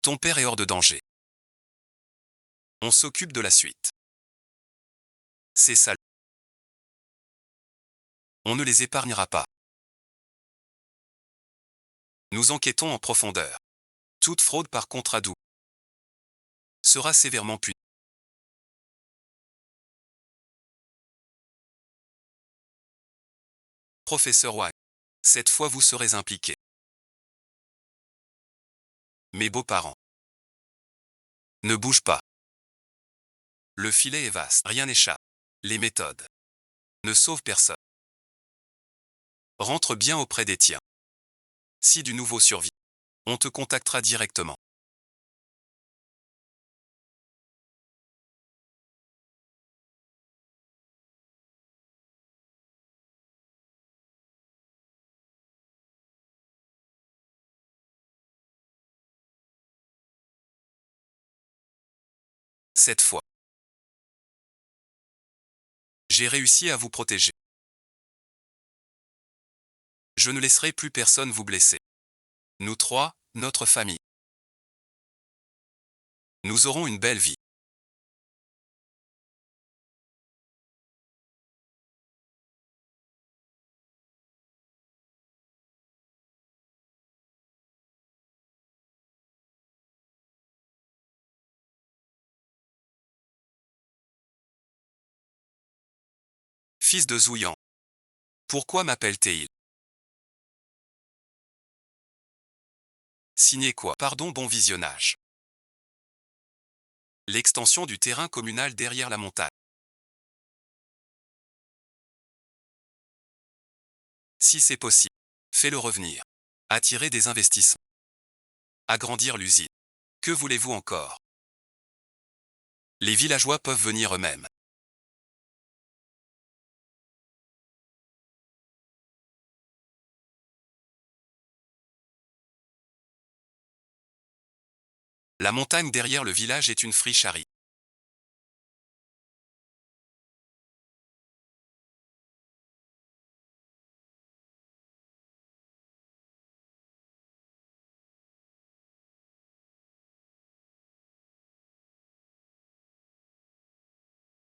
Ton père est hors de danger. On s'occupe de la suite. C'est ça. On ne les épargnera pas. Nous enquêtons en profondeur. Toute fraude par contrat doux sera sévèrement punie. Professeur Wang. Cette fois vous serez impliqué. Mes beaux-parents. Ne bouge pas. Le filet est vaste. Rien n'échappe. Les méthodes ne sauvent personne. Rentre bien auprès des tiens. Si du nouveau survit, on te contactera directement. Cette fois, j'ai réussi à vous protéger. Je ne laisserai plus personne vous blesser. Nous trois, notre famille. Nous aurons une belle vie. Fils de Zouillan. Pourquoi m'appelle-t-il? Signé quoi? Pardon, bon visionnage. L'extension du terrain communal derrière la montagne. Si c'est possible, fais-le revenir. Attirer des investissements. Agrandir l'usine. Que voulez-vous encore? Les villageois peuvent venir eux-mêmes. La montagne derrière le village est une friche aride.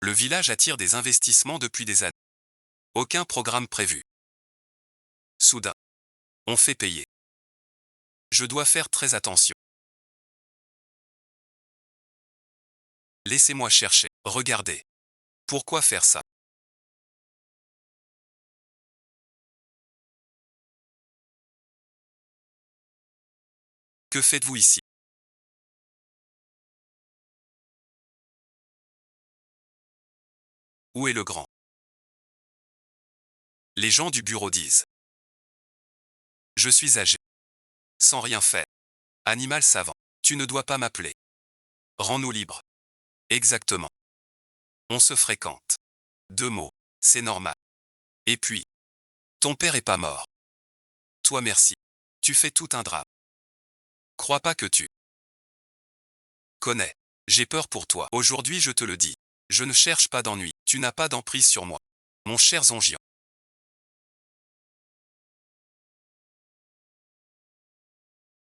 Le village attire des investissements depuis des années. Aucun programme prévu. Soudain, on fait payer. Je dois faire très attention. Laissez-moi chercher. Regardez. Pourquoi faire ça? Que faites-vous ici? Où est le grand? Les gens du bureau disent. Je suis âgé. Sans rien faire. Animal savant. Tu ne dois pas m'appeler. Rends-nous libres. Exactement. On se fréquente. 2 mots. C'est normal. Et puis. Ton père est pas mort. Toi merci. Tu fais tout un drame. Crois pas que tu connais. J'ai peur pour toi. Aujourd'hui je te le dis. Je ne cherche pas d'ennui. Tu n'as pas d'emprise sur moi. Mon cher Zongian.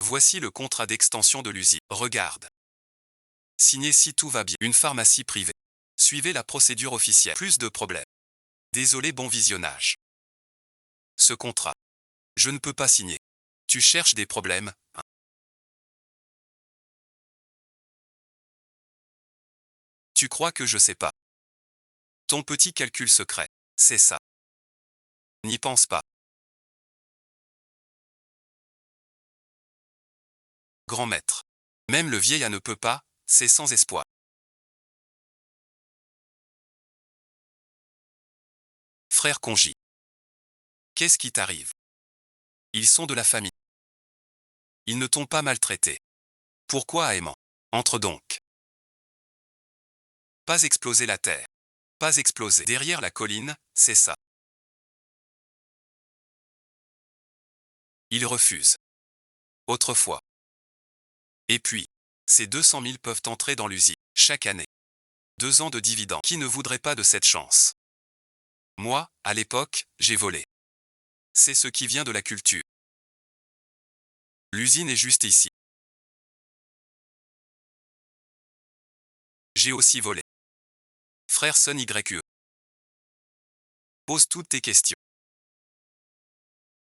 Voici le contrat d'extension de l'usine. Regarde. Signé si tout va bien. Une pharmacie privée. Suivez la procédure officielle. Plus de problèmes. Désolé, bon visionnage. Ce contrat. Je ne peux pas signer. Tu cherches des problèmes, hein? Tu crois que je sais pas? Ton petit calcul secret. C'est ça. N'y pense pas. Grand maître. Même le vieil ne peut pas, c'est sans espoir. Frère Congy. Qu'est-ce qui t'arrive? Ils sont de la famille. Ils ne t'ont pas maltraité. Pourquoi aimant? Entre donc. Pas exploser la terre. Pas exploser. Derrière la colline, c'est ça. Ils refusent. Autrefois. Et puis, ces 200 000 peuvent entrer dans l'usine, chaque année. 2 ans de dividendes. Qui ne voudrait pas de cette chance? Moi, à l'époque, j'ai volé. C'est ce qui vient de la culture. L'usine est juste ici. J'ai aussi volé. Frère Son YE. Pose toutes tes questions.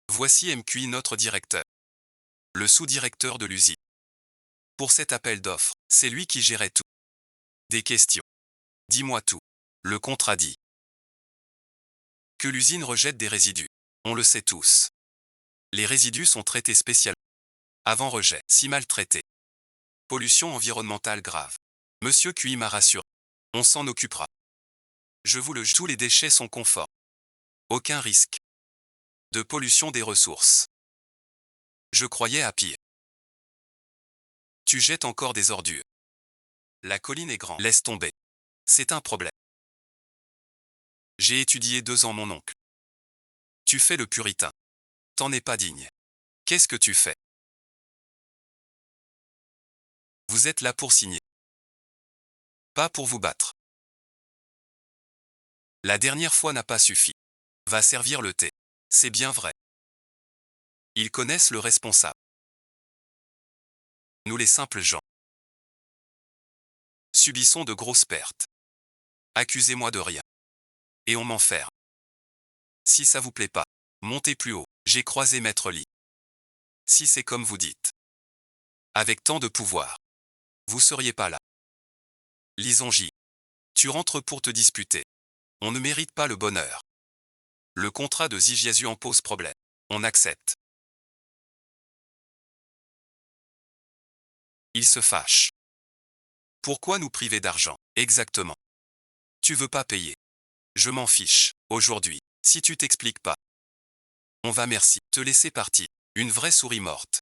Voici MQI, notre directeur. Le sous-directeur de l'usine. Pour cet appel d'offres, c'est lui qui gérait tout. Des questions. Dis-moi tout. Le contrat dit que l'usine rejette des résidus. On le sait tous. Les résidus sont traités spécialement. Avant rejet, si mal traités. Pollution environnementale grave. Monsieur QI m'a rassuré. On s'en occupera. Je vous le jure, tous les déchets sont conformes. Aucun risque de pollution des ressources. Je croyais à pire. Tu jettes encore des ordures. La colline est grande. Laisse tomber. C'est un problème. J'ai étudié 2 ans mon oncle. Tu fais le puritain. T'en es pas digne. Qu'est-ce que tu fais? Vous êtes là pour signer. Pas pour vous battre. La dernière fois n'a pas suffi. Va servir le thé. C'est bien vrai. Ils connaissent le responsable. Nous les simples gens. Subissons de grosses pertes. Accusez-moi de rien. Et on m'enferme. Si ça vous plaît pas, montez plus haut. J'ai croisé Maître Lee. Si c'est comme vous dites. Avec tant de pouvoir. Vous seriez pas là. Lisonji. Tu rentres pour te disputer. On ne mérite pas le bonheur. Le contrat de Zijiazuan pose problème. On accepte. Il se fâche. Pourquoi nous priver d'argent? Exactement. Tu veux pas payer. Je m'en fiche. Aujourd'hui, si tu t'expliques pas, on va merci te laisser partir. Une vraie souris morte.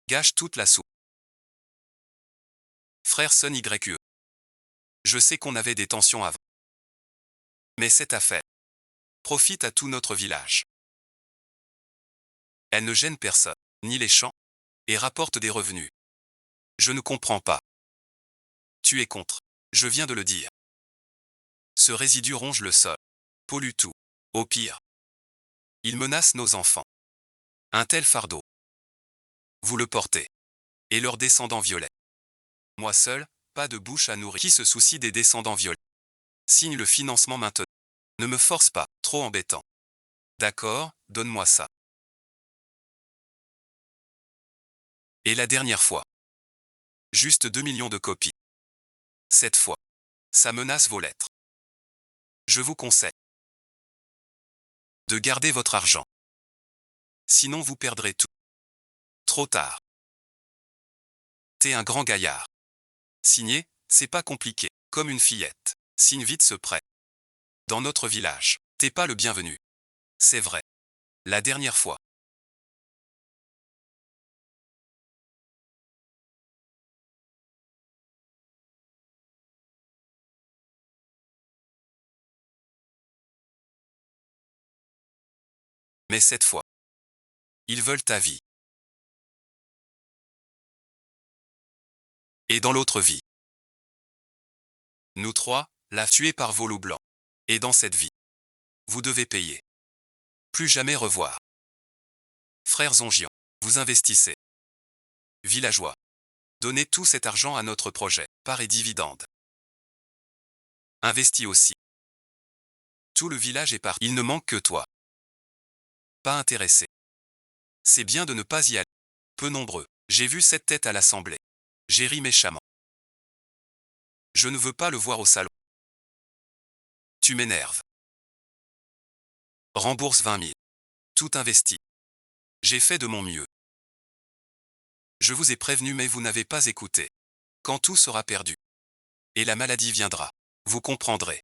Gâche toute la soupe. Frère Sun YE. Je sais qu'on avait des tensions avant. Mais cette affaire profite à tout notre village. Elle ne gêne personne, ni les champs, et rapporte des revenus. Je ne comprends pas. Tu es contre. Je viens de le dire. Ce résidu ronge le sol, pollue tout. Au pire, il menace nos enfants. Un tel fardeau. Vous le portez. Et leurs descendants violets. Moi seul, pas de bouche à nourrir. Qui se soucie des descendants violets? Signe le financement maintenant. Ne me force pas, trop embêtant. D'accord, donne-moi ça. Et la dernière fois. Juste 2 millions de copies. Cette fois. Ça menace vos lettres. Je vous conseille de garder votre argent. Sinon vous perdrez tout. Trop tard. T'es un grand gaillard. Signer, c'est pas compliqué, comme une fillette. Signe vite ce prêt. Dans notre village, t'es pas le bienvenu. C'est vrai. La dernière fois. Mais cette fois. Ils veulent ta vie. Et dans l'autre vie. Nous trois, la tués par vos loups blancs. Et dans cette vie. Vous devez payer. Plus jamais revoir. Frères Zongian, vous investissez. Villageois. Donnez tout cet argent à notre projet, part et dividendes. Investis aussi. Tout le village est parti. Il ne manque que toi. Pas intéressé. C'est bien de ne pas y aller. Peu nombreux. J'ai vu cette tête à l'assemblée. J'ai ri méchamment. Je ne veux pas le voir au salon. Tu m'énerves. Rembourse 20 000. Tout investi. J'ai fait de mon mieux. Je vous ai prévenu mais vous n'avez pas écouté. Quand tout sera perdu. Et la maladie viendra. Vous comprendrez.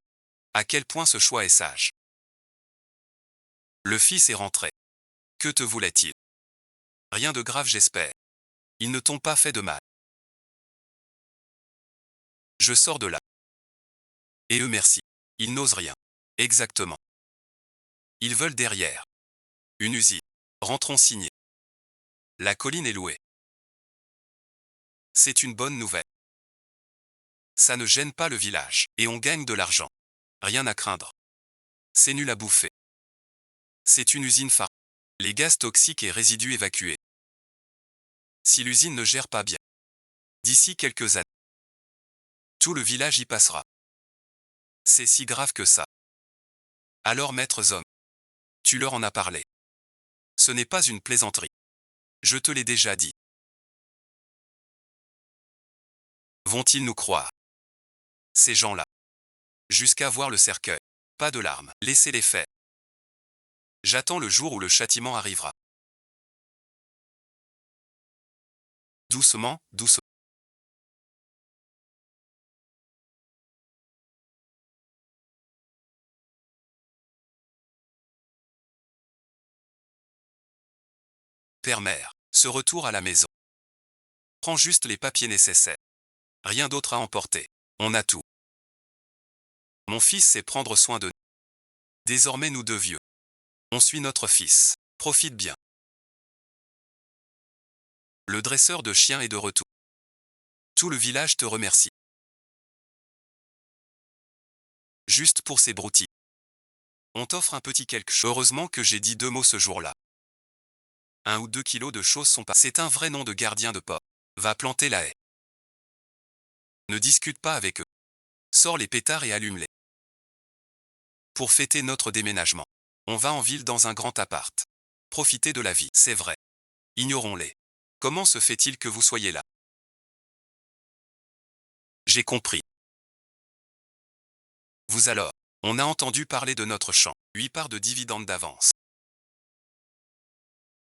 À quel point ce choix est sage. Le fils est rentré. Que te voulait-il? Rien de grave j'espère. Ils ne t'ont pas fait de mal. Je sors de là. Et eux merci. Ils n'osent rien. Exactement. Ils veulent derrière. Une usine. Rentrons signer. La colline est louée. C'est une bonne nouvelle. Ça ne gêne pas le village. Et on gagne de l'argent. Rien à craindre. C'est nul à bouffer. C'est une usine phare. Les gaz toxiques et résidus évacués. Si l'usine ne gère pas bien. D'ici quelques années. Tout le village y passera. C'est si grave que ça. Alors maître Zom. Tu leur en as parlé. Ce n'est pas une plaisanterie. Je te l'ai déjà dit. Vont-ils nous croire? Ces gens-là. Jusqu'à voir le cercueil. Pas de larmes. Laissez-les faire. J'attends le jour où le châtiment arrivera. Doucement, doucement. Père-mère. Ce retour à la maison. Prends juste les papiers nécessaires. Rien d'autre à emporter. On a tout. Mon fils sait prendre soin de nous. Désormais nous deux vieux. On suit notre fils. Profite bien. Le dresseur de chiens est de retour. Tout le village te remercie. Juste pour ces broutilles. On t'offre un petit quelque chose. Heureusement que j'ai dit 2 mots ce jour-là. 1 ou 2 kilos de choses sont pas. C'est un vrai nom de gardien de porc. Va planter la haie. Ne discute pas avec eux. Sors les pétards et allume-les. Pour fêter notre déménagement. On va en ville dans un grand appart. Profitez de la vie, c'est vrai. Ignorons-les. Comment se fait-il que vous soyez là? J'ai compris. Vous alors, On a entendu parler de notre champ. 8 parts de dividendes d'avance.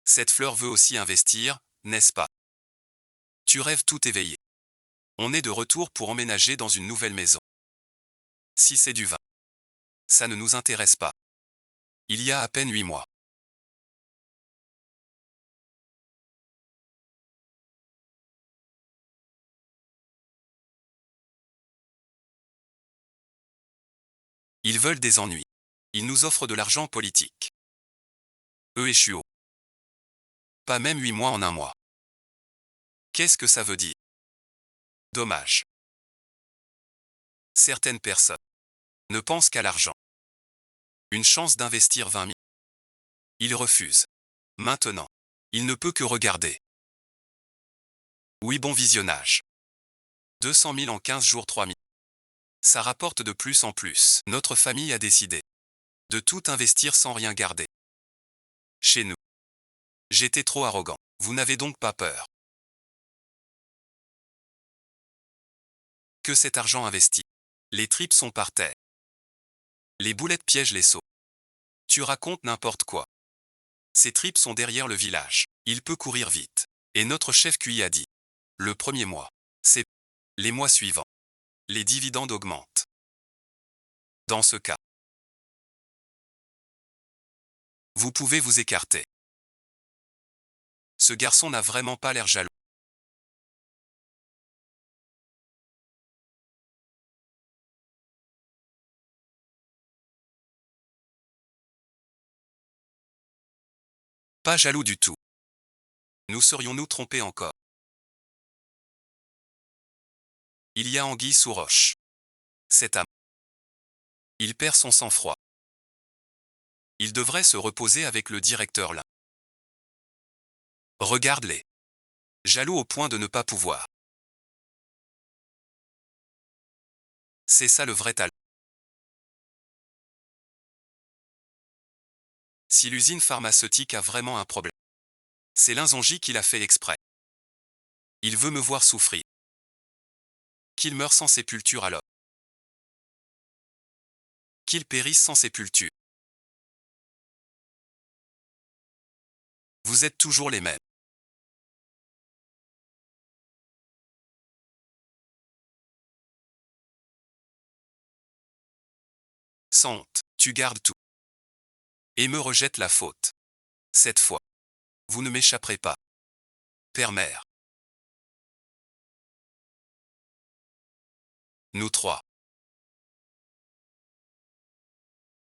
Cette fleur veut aussi investir, n'est-ce pas? Tu rêves tout éveillé. On est de retour pour emménager dans une nouvelle maison. Si c'est du vin, ça ne nous intéresse pas. Il y a à peine 8 mois. Ils veulent des ennuis. Ils nous offrent de l'argent politique. Eux échouent. Pas même 8 mois en un mois. Qu'est-ce que ça veut dire? Dommage. Certaines personnes ne pensent qu'à l'argent. Une chance d'investir 20 000. Il refuse. Maintenant, il ne peut que regarder. Oui, bon visionnage. 200 000 en 15 jours, 3 000. Ça rapporte de plus en plus. Notre famille a décidé de tout investir sans rien garder. Chez nous. J'étais trop arrogant. Vous n'avez donc pas peur que cet argent investi. Les tripes sont par terre. Les boulettes piègent les sots. Tu racontes n'importe quoi. Ces tripes sont derrière le village. Il peut courir vite. Et notre chef QI a dit. Le premier mois. C'est les mois suivants. Les dividendes augmentent. Dans ce cas, vous pouvez vous écarter. Ce garçon n'a vraiment pas l'air jaloux. Pas jaloux du tout. Nous serions-nous trompés encore? Il y a anguille sous roche. Cet âme. Il perd son sang-froid. Il devrait se reposer avec le directeur là. Regarde-les. Jaloux au point de ne pas pouvoir. C'est ça le vrai talent. Si l'usine pharmaceutique a vraiment un problème, c'est Linzongi qui l'a fait exprès. Il veut me voir souffrir. Qu'il meure sans sépulture alors. Qu'il périsse sans sépulture. Vous êtes toujours les mêmes. Sans honte, tu gardes tout. Et me rejette la faute. Cette fois, vous ne m'échapperez pas. Père-mère. Nous trois.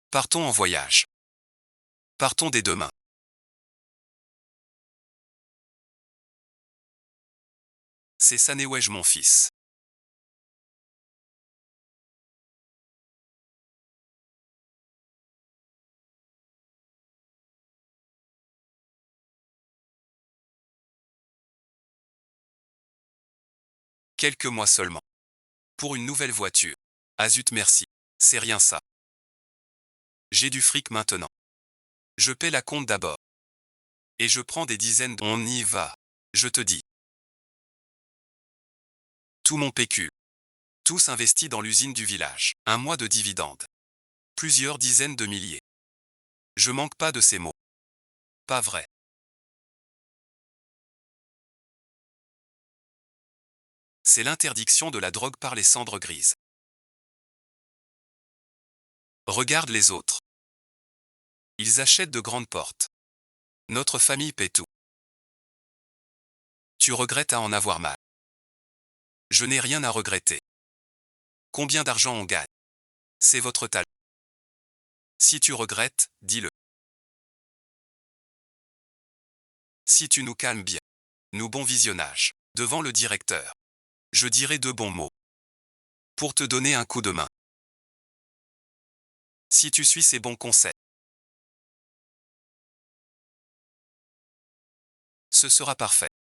Partons en voyage. Partons dès demain. C'est Sanéouège mon fils. Quelques mois seulement. Pour une nouvelle voiture. Ah zut merci. C'est rien ça. J'ai du fric maintenant. Je paie la compte d'abord. Et je prends des dizaines de... On y va. Je te dis. Tout mon pécule. Tous investis dans l'usine du village. Un mois de dividendes. Plusieurs dizaines de milliers. Je manque pas de ces mots. Pas vrai. C'est l'interdiction de la drogue par les cendres grises. Regarde les autres. Ils achètent de grandes portes. Notre famille paie tout. Tu regrettes à en avoir mal. Je n'ai rien à regretter. Combien d'argent on gagne? C'est votre talent. Si tu regrettes, dis-le. Si tu nous calmes bien. Nous bon visionnage. Devant le directeur. Je dirai 2 bons mots. Pour te donner un coup de main. Si tu suis ces bons conseils. Ce sera parfait.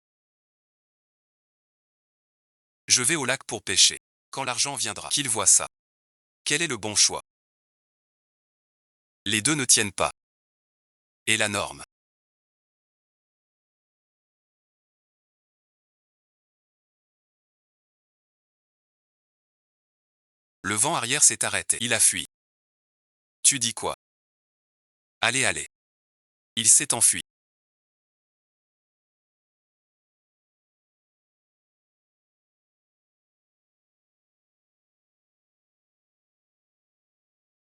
Je vais au lac pour pêcher. Quand l'argent viendra, qu'il voit ça. Quel est le bon choix? Les deux ne tiennent pas. Et la norme? Le vent arrière s'est arrêté. Il a fui. Tu dis quoi? Allez, allez. Il s'est enfui.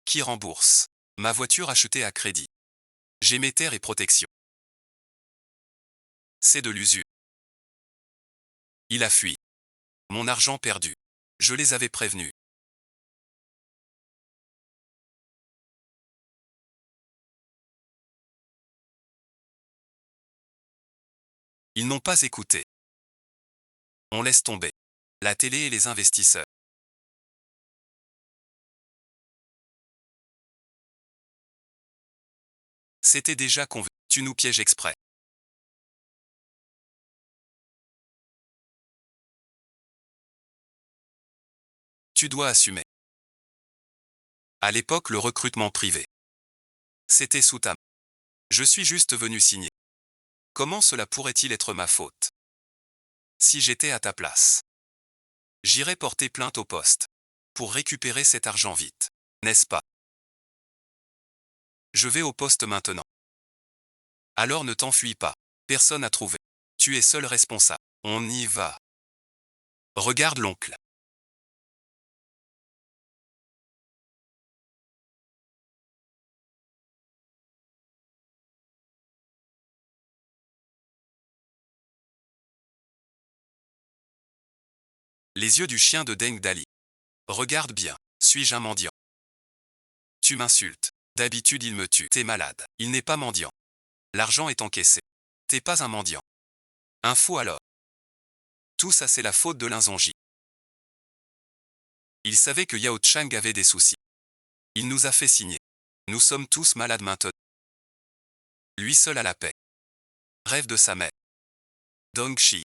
Qui rembourse? Ma voiture achetée à crédit. J'ai mes terres et protections. C'est de l'usure. Il a fui. Mon argent perdu. Je les avais prévenus. Ils n'ont pas écouté. On laisse tomber. La télé et les investisseurs. C'était déjà convenu. Tu nous pièges exprès. Tu dois assumer. À l'époque, le recrutement privé. C'était sous ta main. Je suis juste venu signer. Comment cela pourrait-il être ma faute? Si j'étais à ta place, j'irais porter plainte au poste. Pour récupérer cet argent vite. N'est-ce pas? Je vais au poste maintenant. Alors ne t'enfuis pas. Personne à trouver. Tu es seul responsable. On y va. Regarde l'oncle. Les yeux du chien de Deng Dali. Regarde bien. Suis-je un mendiant? Tu m'insultes. D'habitude il me tue. T'es malade. Il n'est pas mendiant. L'argent est encaissé. T'es pas un mendiant. Un fou alors. Tout ça c'est la faute de Linzonji. Il savait que Yao Chang avait des soucis. Il nous a fait signer. Nous sommes tous malades maintenant. Lui seul a la paix. Rêve de sa mère. Dong Shi.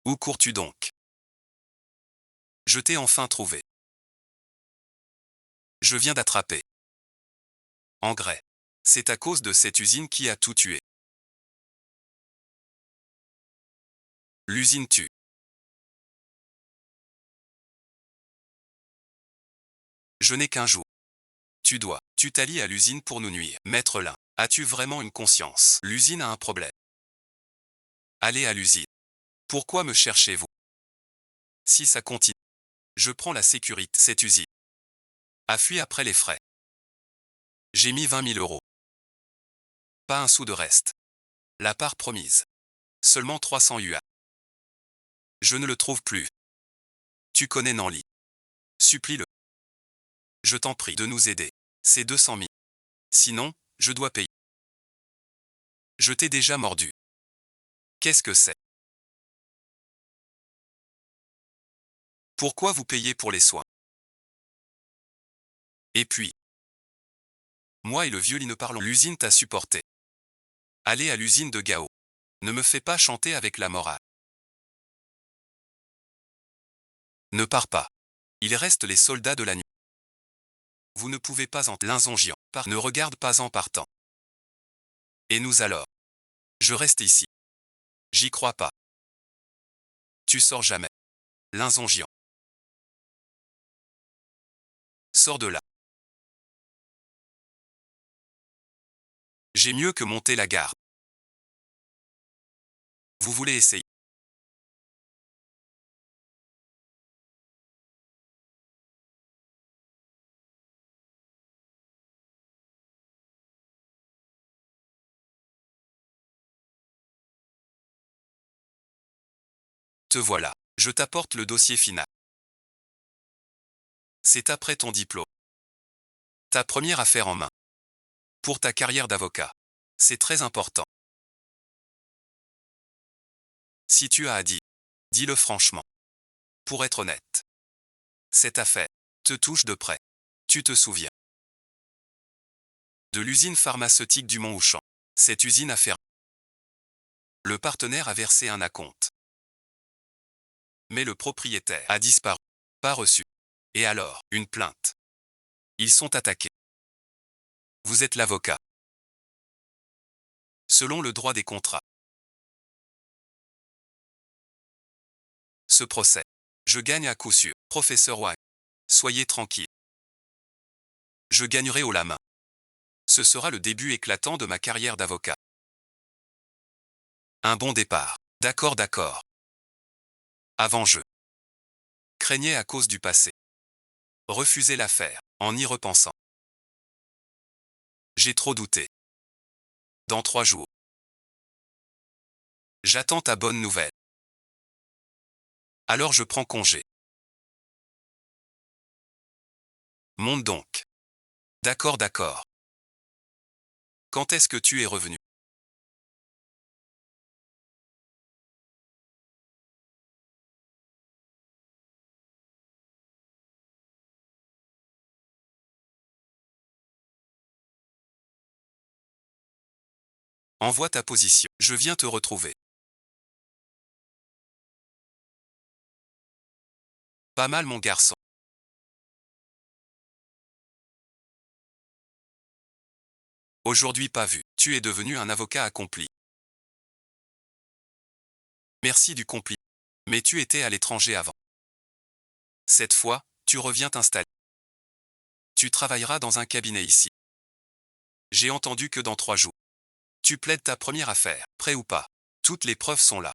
Où cours-tu donc? Je t'ai enfin trouvé. Je viens d'attraper. Engrais. C'est à cause de cette usine qui a tout tué. L'usine tue. Je n'ai qu'un jour. Tu t'allies à l'usine pour nous nuire. Maître Lin, as-tu vraiment une conscience? L'usine a un problème. Allez à l'usine. Pourquoi me cherchez-vous? Si ça continue, je prends la sécurité. Cette usine a fui après les frais. J'ai mis 20 000 euros. Pas un sou de reste. La part promise. Seulement 300 yuan. Je ne le trouve plus. Tu connais Nanli. Supplie-le. Je t'en prie de nous aider. C'est 200 000. Sinon, je dois payer. Je t'ai déjà mordu. Qu'est-ce que c'est? Pourquoi vous payez pour les soins? Et puis, moi et le vieux Li ne parlons. L'usine t'a supporté. Allez à l'usine de Gao. Ne me fais pas chanter avec la morale. Ne pars pas. Il reste les soldats de la nuit. Vous ne pouvez pas en Linzongian. Ne regarde pas en partant. Et nous alors? Je reste ici. J'y crois pas. Tu sors jamais. Linzongian. Sors de là. J'ai mieux que monter la gare. Vous voulez essayer? Te voilà. Je t'apporte le dossier final. C'est après ton diplôme. Ta première affaire en main. Pour ta carrière d'avocat. C'est très important. Si tu as à dire, dis-le franchement. Pour être honnête. Cette affaire te touche de près. Tu te souviens de l'usine pharmaceutique du Mont-Auchan. Cette usine a fermé. Le partenaire a versé un acompte. Mais le propriétaire a disparu. Pas reçu. Et alors, une plainte. Ils sont attaqués. Vous êtes l'avocat. selon le droit des contrats. Ce procès. Je gagne à coup sûr. Professeur Wang. Soyez tranquille. Je gagnerai haut la main. Ce sera le début éclatant de ma carrière d'avocat. Un bon départ. D'accord, d'accord. Avant je craignais à cause du passé. Refusez l'affaire, en y repensant. J'ai trop douté. Dans 3 jours. J'attends ta bonne nouvelle. Alors je prends congé. Monte donc. D'accord, d'accord. Quand est-ce que tu es revenu? Envoie ta position. Je viens te retrouver. Pas mal mon garçon. Aujourd'hui pas vu. Tu es devenu un avocat accompli. Merci du compliment. Mais tu étais à l'étranger avant. Cette fois, tu reviens t'installer. Tu travailleras dans un cabinet ici. J'ai entendu que dans 3 jours. Tu plaides ta première affaire. Prêt ou pas? Toutes les preuves sont là.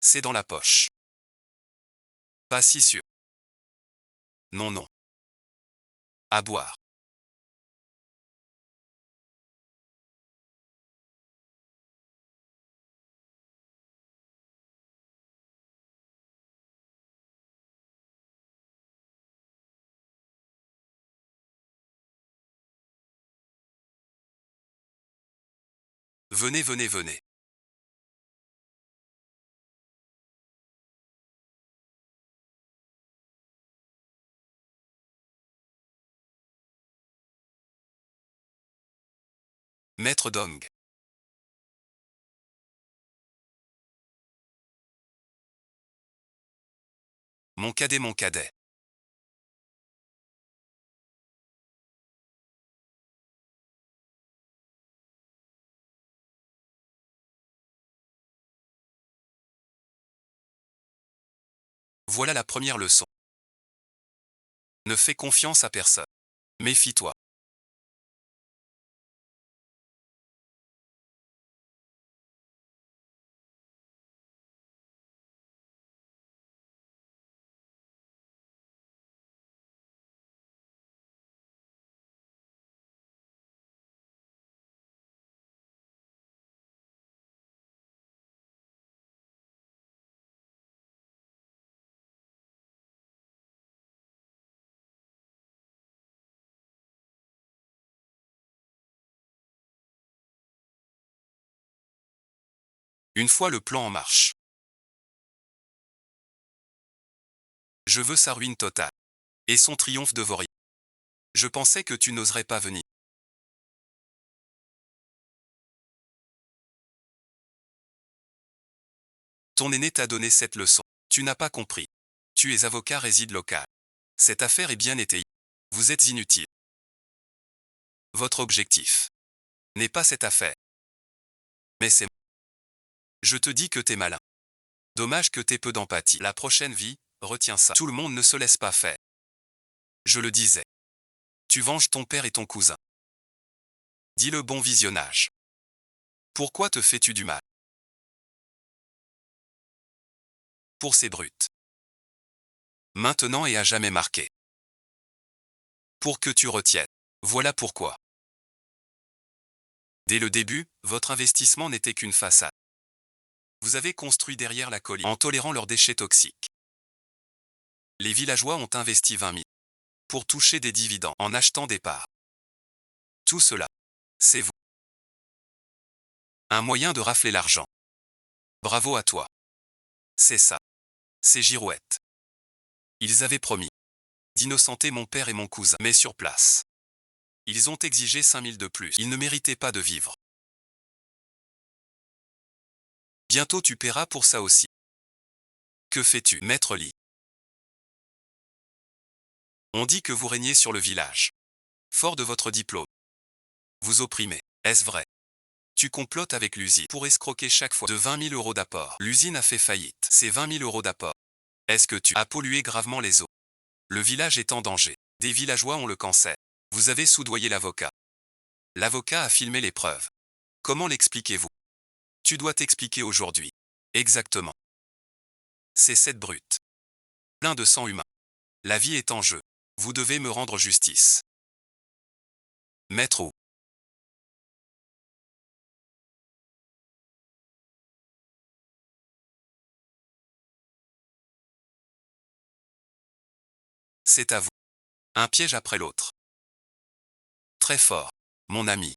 C'est dans la poche. Pas si sûr. Non, non. À boire. Venez, venez, venez. Maître Dong. Mon cadet, mon cadet. Voilà la première leçon. Ne fais confiance à personne. Méfie-toi. Une fois le plan en marche. Je veux sa ruine totale. Et son triomphe de Vori. Je pensais que tu n'oserais pas venir. Ton aîné t'a donné cette leçon. Tu n'as pas compris. Tu es avocat réside local. Cette affaire est bien étayée. Vous êtes inutile. Votre objectif n'est pas cette affaire. Mais c'est... Je te dis que t'es malin. Dommage que t'aies peu d'empathie. La prochaine vie, retiens ça. Tout le monde ne se laisse pas faire. Je le disais. Tu venges ton père et ton cousin. Dis le bon visionnage. Pourquoi te fais-tu du mal? Pour ces brutes. Maintenant et à jamais marqué. Pour que tu retiennes. Voilà pourquoi. Dès le début, votre investissement n'était qu'une façade. Vous avez construit derrière la colline en tolérant leurs déchets toxiques. Les villageois ont investi 20 000 pour toucher des dividendes en achetant des parts. Tout cela, c'est vous. Un moyen de rafler l'argent. Bravo à toi. C'est ça. C'est girouette. Ils avaient promis d'innocenter mon père et mon cousin, mais sur place. Ils ont exigé 5 000 de plus. Ils ne méritaient pas de vivre. Bientôt tu paieras pour ça aussi. Que fais-tu, maître Lee? On dit que vous régnez sur le village. Fort de votre diplôme. Vous opprimez. Est-ce vrai? Tu complotes avec l'usine pour escroquer chaque fois de 20 000 euros d'apport. L'usine a fait faillite. C'est 20 000 euros d'apport. Est-ce que tu as pollué gravement les eaux? Le village est en danger. Des villageois ont le cancer. Vous avez soudoyé l'avocat. L'avocat a filmé les preuves. Comment l'expliquez-vous? Tu dois t'expliquer aujourd'hui. Exactement. C'est cette brute. Plein de sang humain. La vie est en jeu. Vous devez me rendre justice. Maître ou. C'est à vous. Un piège après l'autre. Très fort. Mon ami.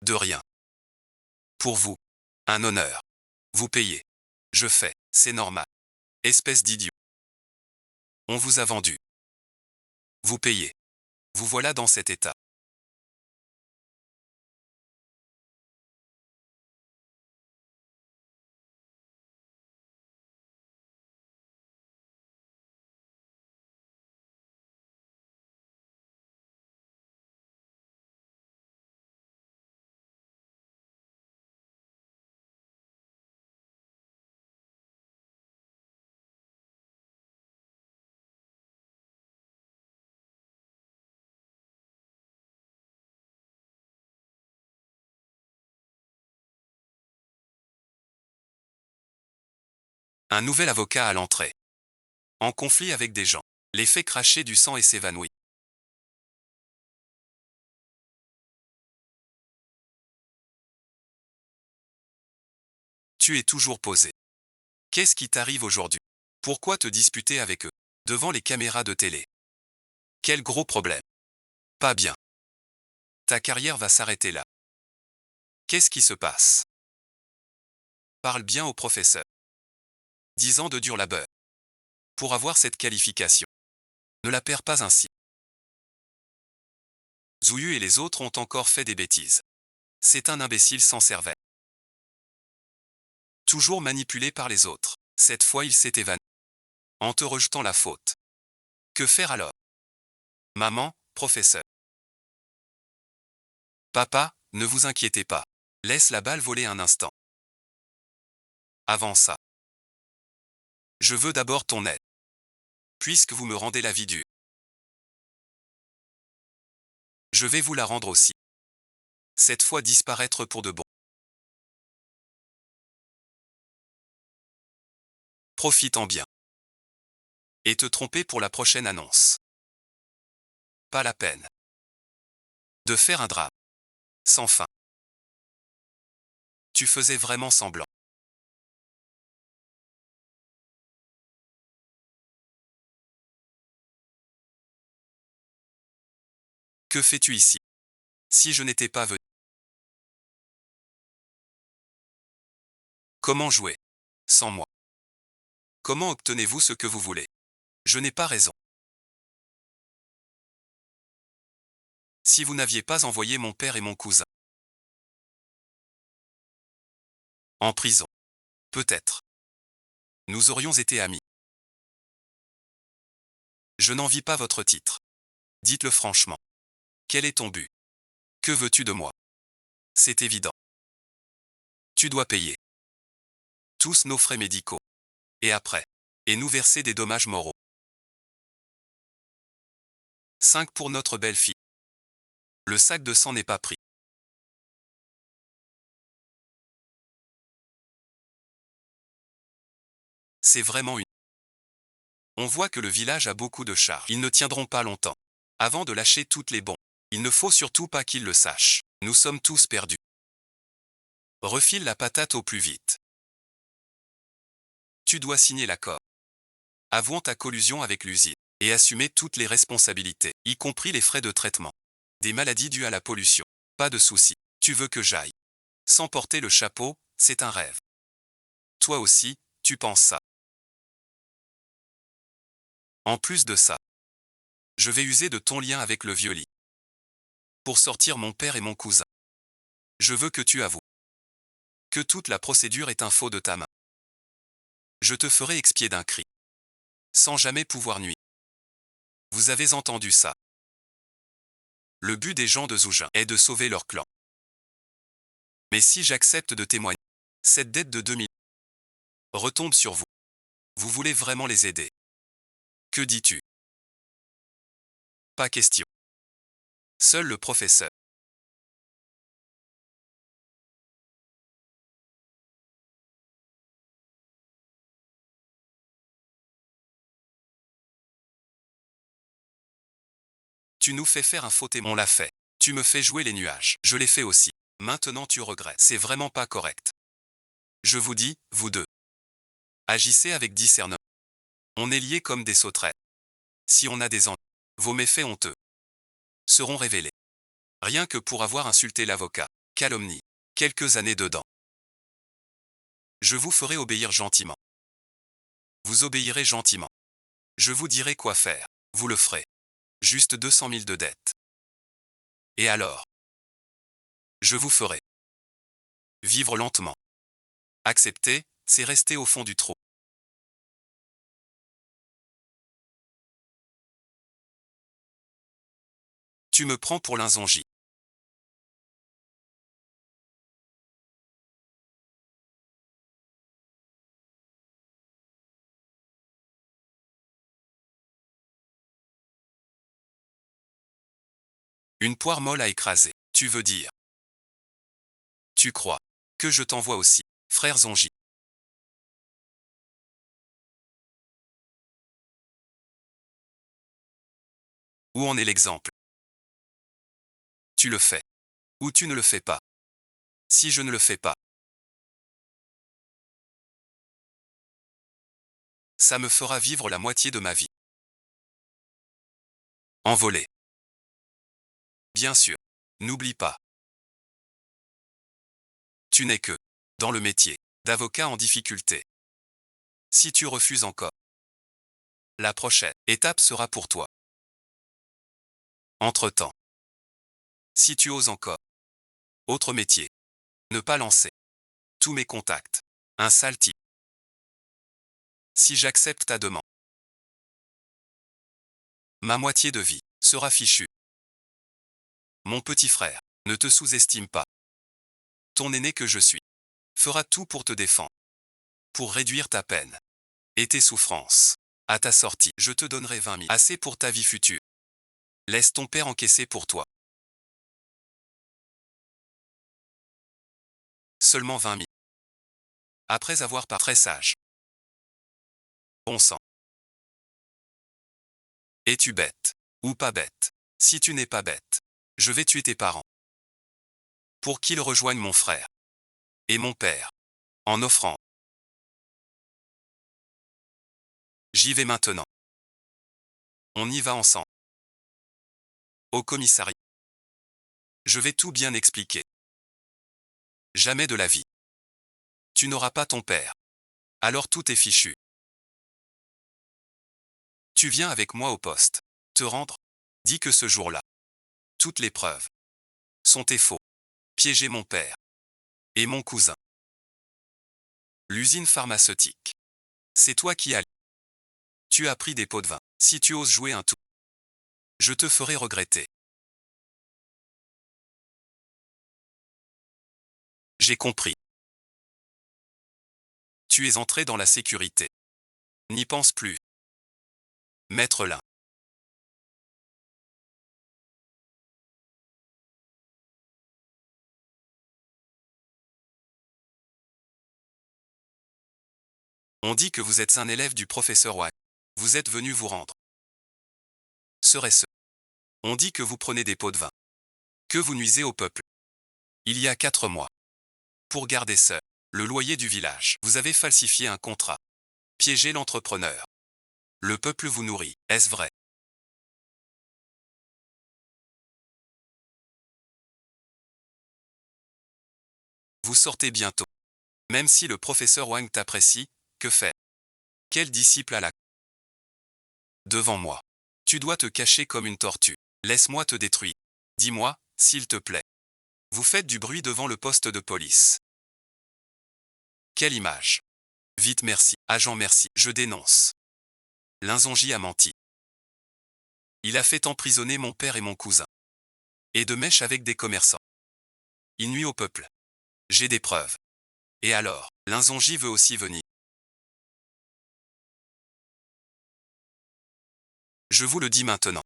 De rien. Pour vous. Un honneur. Vous payez. Je fais. C'est normal. Espèce d'idiot. On vous a vendu. Vous payez. Vous voilà dans cet état. Un nouvel avocat à l'entrée. En conflit avec des gens. Les fait cracher du sang et s'évanouit. Tu es toujours posé. Qu'est-ce qui t'arrive aujourd'hui? Pourquoi te disputer avec eux? Devant les caméras de télé. Quel gros problème. Pas bien. Ta carrière va s'arrêter là. Qu'est-ce qui se passe? Parle bien au professeur. 10 ans de dur labeur. Pour avoir cette qualification. Ne la perds pas ainsi. Zouyu et les autres ont encore fait des bêtises. C'est un imbécile sans cervelle. Toujours manipulé par les autres. Cette fois il s'est évanoui. En te rejetant la faute. Que faire alors? Maman, professeur. Papa, ne vous inquiétez pas. Laisse la balle voler un instant. Avant ça. Je veux d'abord ton aide. Puisque vous me rendez la vie dure. Je vais vous la rendre aussi. Cette fois disparaître pour de bon. Profite-en bien. Et te tromper pour la prochaine annonce. Pas la peine. De faire un drame. Sans fin. Tu faisais vraiment semblant. Que fais-tu ici? Si je n'étais pas venu. Comment jouer? Sans moi. Comment obtenez-vous ce que vous voulez? Je n'ai pas raison. Si vous n'aviez pas envoyé mon père et mon cousin. En prison. Peut-être. Nous aurions été amis. Je n'envie pas votre titre. Dites-le franchement. Quel est ton but? Que veux-tu de moi? C'est évident. Tu dois payer. Tous nos frais médicaux. Et après. Et nous verser des dommages moraux. 5 pour notre belle-fille. Le sac de sang n'est pas pris. C'est vraiment une. On voit que le village a beaucoup de charges. Ils ne tiendront pas longtemps. Avant de lâcher toutes les bombes. Il ne faut surtout pas qu'ils le sachent. Nous sommes tous perdus. Refile la patate au plus vite. Tu dois signer l'accord. Avouons ta collusion avec l'usine. Et assumer toutes les responsabilités, y compris les frais de traitement. Des maladies dues à la pollution. Pas de souci. Tu veux que j'aille. Sans porter le chapeau, c'est un rêve. Toi aussi, tu penses ça. En plus de ça, je vais user de ton lien avec le vieux lit. Pour sortir mon père et mon cousin. Je veux que tu avoues. Que toute la procédure est un faux de ta main. Je te ferai expier d'un cri. Sans jamais pouvoir nuire. Vous avez entendu ça. Le but des gens de Zoujin est de sauver leur clan. Mais si j'accepte de témoigner, cette dette de 2000 retombe sur vous. Vous voulez vraiment les aider. Que dis-tu? Pas question. Seul le professeur. Tu nous fais faire un faux témoin. On l'a fait. Tu me fais jouer les nuages. Je l'ai fait aussi. Maintenant tu regrettes. C'est vraiment pas correct. Je vous dis, vous deux. Agissez avec discernement. On est liés comme des sauterelles. Si on a des ennuis, vos méfaits honteux seront révélés. Rien que pour avoir insulté l'avocat. Calomnie. Quelques années dedans. Je vous ferai obéir gentiment. Vous obéirez gentiment. Je vous dirai quoi faire. Vous le ferez. Juste 200 000 de dette. Et alors? Je vous ferai vivre lentement. Accepter, c'est rester au fond du trou. Tu me prends pour l'inzongi. Une poire molle à écraser. Tu veux dire? Tu crois que je t'envoie aussi, frère Zongi? Où en est l'exemple? Tu le fais. Ou tu ne le fais pas. Si je ne le fais pas, ça me fera vivre la moitié de ma vie. Envolé. Bien sûr. N'oublie pas. Tu n'es que dans le métier d'avocat en difficulté. Si tu refuses encore, la prochaine étape sera pour toi. Entre-temps, si tu oses encore, autre métier, ne pas lancer tous mes contacts. Un sale type. Si j'accepte ta demande, ma moitié de vie sera fichue. Mon petit frère, ne te sous-estime pas. Ton aîné que je suis fera tout pour te défendre, pour réduire ta peine et tes souffrances. À ta sortie, je te donnerai 20 000, assez pour ta vie future. Laisse ton père encaisser pour toi. Seulement 20 000. Après avoir pas très sage. Bon sang. Es-tu bête? Ou pas bête? Si tu n'es pas bête, je vais tuer tes parents. Pour qu'ils rejoignent mon frère. Et mon père. En offrant. J'y vais maintenant. On y va ensemble. Au commissariat. Je vais tout bien expliquer. Jamais de la vie. Tu n'auras pas ton père. Alors tout est fichu. Tu viens avec moi au poste. Te rendre? Dis que ce jour-là, toutes les preuves sont tes faux. Piéger mon père. Et mon cousin. L'usine pharmaceutique. C'est toi qui as. Tu as pris des pots de vin. Si tu oses jouer un tout, je te ferai regretter. J'ai compris. Tu es entré dans la sécurité. N'y pense plus. Maître Lin. On dit que vous êtes un élève du professeur Wang. Vous êtes venu vous rendre. Serait-ce? On dit que vous prenez des pots de vin. Que vous nuisez au peuple. Il y a 4 mois. Pour garder seul le loyer du village, vous avez falsifié un contrat. Piégé l'entrepreneur. Le peuple vous nourrit. Est-ce vrai? Vous sortez bientôt. Même si le professeur Wang t'apprécie, que fait? Quel disciple à la... Devant moi. Tu dois te cacher comme une tortue. Laisse-moi te détruire. Dis-moi, s'il te plaît. Vous faites du bruit devant le poste de police. Quelle image. Vite merci. Agent merci. Je dénonce. L'inzongi a menti. Il a fait emprisonner mon père et mon cousin. Et de mèche avec des commerçants. Il nuit au peuple. J'ai des preuves. Et alors, Linzongi veut aussi venir. Je vous le dis maintenant.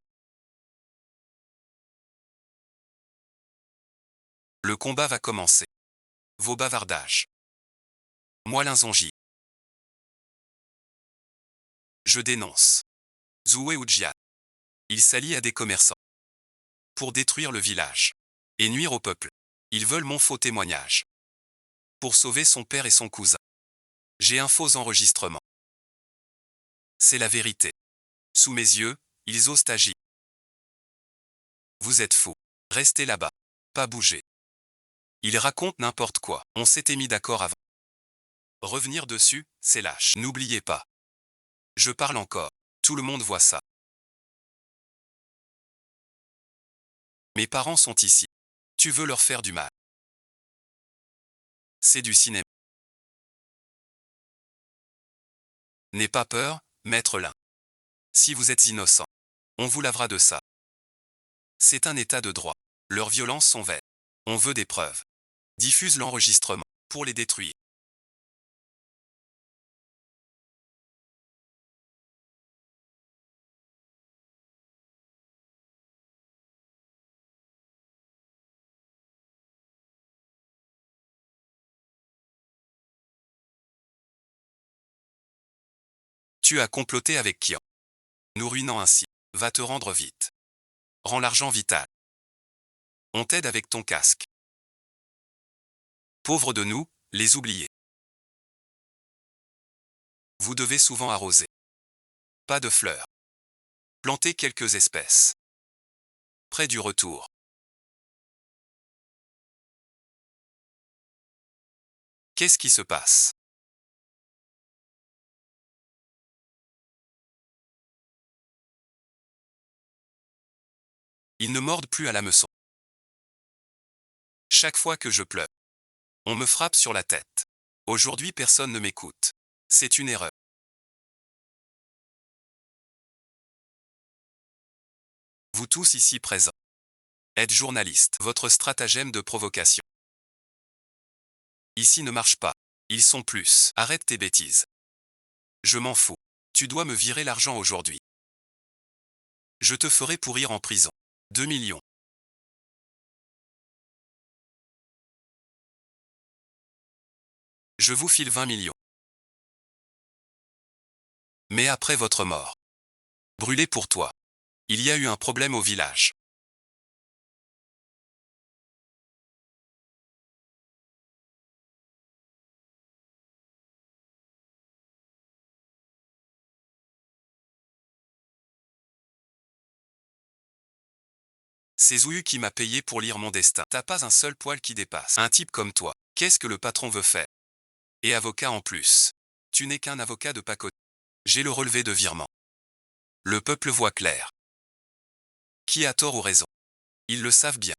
Le combat va commencer. Vos bavardages. Moi Linzongi. Je dénonce. Zoué ou Djian. Il s'allie à des commerçants. Pour détruire le village. Et nuire au peuple. Ils veulent mon faux témoignage. Pour sauver son père et son cousin. J'ai un faux enregistrement. C'est la vérité. Sous mes yeux, ils osent agir. Vous êtes fous. Restez là-bas. Pas bouger. Ils racontent n'importe quoi. On s'était mis d'accord avant. Revenir dessus, c'est lâche. N'oubliez pas. Je parle encore. Tout le monde voit ça. Mes parents sont ici. Tu veux leur faire du mal. C'est du cinéma. N'aie pas peur, maître Lin. Si vous êtes innocent, on vous lavera de ça. C'est un état de droit. Leurs violences sont vaines. On veut des preuves. Diffuse l'enregistrement pour les détruire. Tu as comploté avec Kian. Nous ruinant ainsi. Va te rendre vite. Rends l'argent vital. On t'aide avec ton casque. Pauvres de nous, les oubliés. Vous devez souvent arroser. Pas de fleurs. Planter quelques espèces. Près du retour. Qu'est-ce qui se passe? Ils ne mordent plus à l'hameçon. Chaque fois que je pleure, on me frappe sur la tête. Aujourd'hui personne ne m'écoute. C'est une erreur. Vous tous ici présents. Êtes journaliste. Votre stratagème de provocation. Ici ne marche pas. Ils sont plus. Arrête tes bêtises. Je m'en fous. Tu dois me virer l'argent aujourd'hui. Je te ferai pourrir en prison. 2 millions. Je vous file 20 millions. Mais après votre mort. Brûlé pour toi. Il y a eu un problème au village. C'est Zouyu qui m'a payé pour lire mon destin. T'as pas un seul poil qui dépasse. Un type comme toi. Qu'est-ce que le patron veut faire? Et avocat en plus. Tu n'es qu'un avocat de pacotille. J'ai le relevé de virement. Le peuple voit clair. Qui a tort ou raison? Ils le savent bien.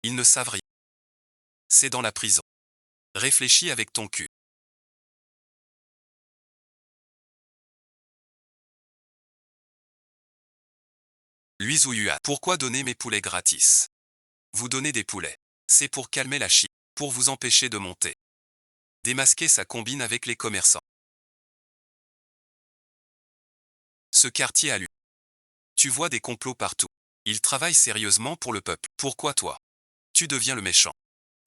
Ils ne savent rien. C'est dans la prison. Réfléchis avec ton cul. Lui Zouyua. Pourquoi donner mes poulets gratis? Vous donnez des poulets. C'est pour calmer la chi. Pour vous empêcher de monter. Démasquer sa combine avec les commerçants. Ce quartier a lu. Tu vois des complots partout. Ils travaillent sérieusement pour le peuple. Pourquoi toi? Tu deviens le méchant.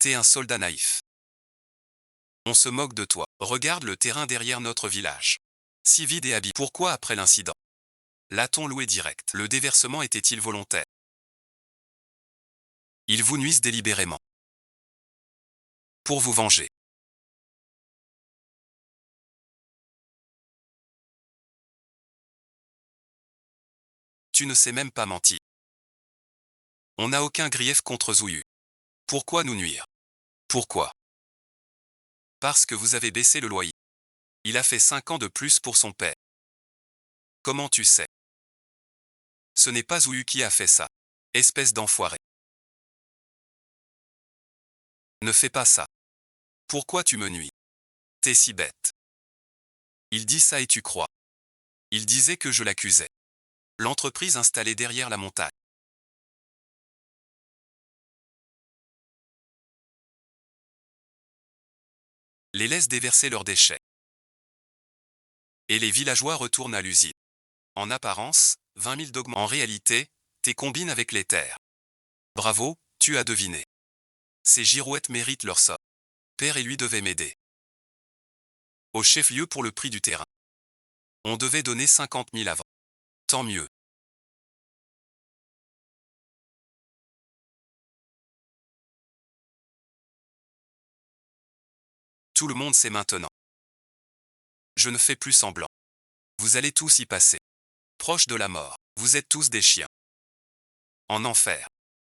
T'es un soldat naïf. On se moque de toi. Regarde le terrain derrière notre village. Si vide et habité. Pourquoi après l'incident? L'a-t-on loué direct? Le déversement était-il volontaire? Ils vous nuisent délibérément. Pour vous venger. Tu ne sais même pas mentir. On n'a aucun grief contre Zouyu. Pourquoi nous nuire? Pourquoi? Parce que vous avez baissé le loyer. Il a fait 5 ans de plus pour son père. Comment tu sais? Ce n'est pas Zouyu qui a fait ça. Espèce d'enfoiré. Ne fais pas ça. Pourquoi tu me nuis? T'es si bête. Il dit ça et tu crois. Il disait que je l'accusais. L'entreprise installée derrière la montagne. les laisse déverser leurs déchets. Et les villageois retournent à l'usine. En apparence, 20 000 d'augmentation. En réalité, t'es combines avec les terres. Bravo, tu as deviné. Ces girouettes méritent leur somme. Père et lui devaient m'aider. Au chef-lieu pour le prix du terrain. On devait donner 50 000 avant. Tant mieux. Tout le monde sait maintenant. Je ne fais plus semblant. Vous allez tous y passer. Proche de la mort, vous êtes tous des chiens. En enfer.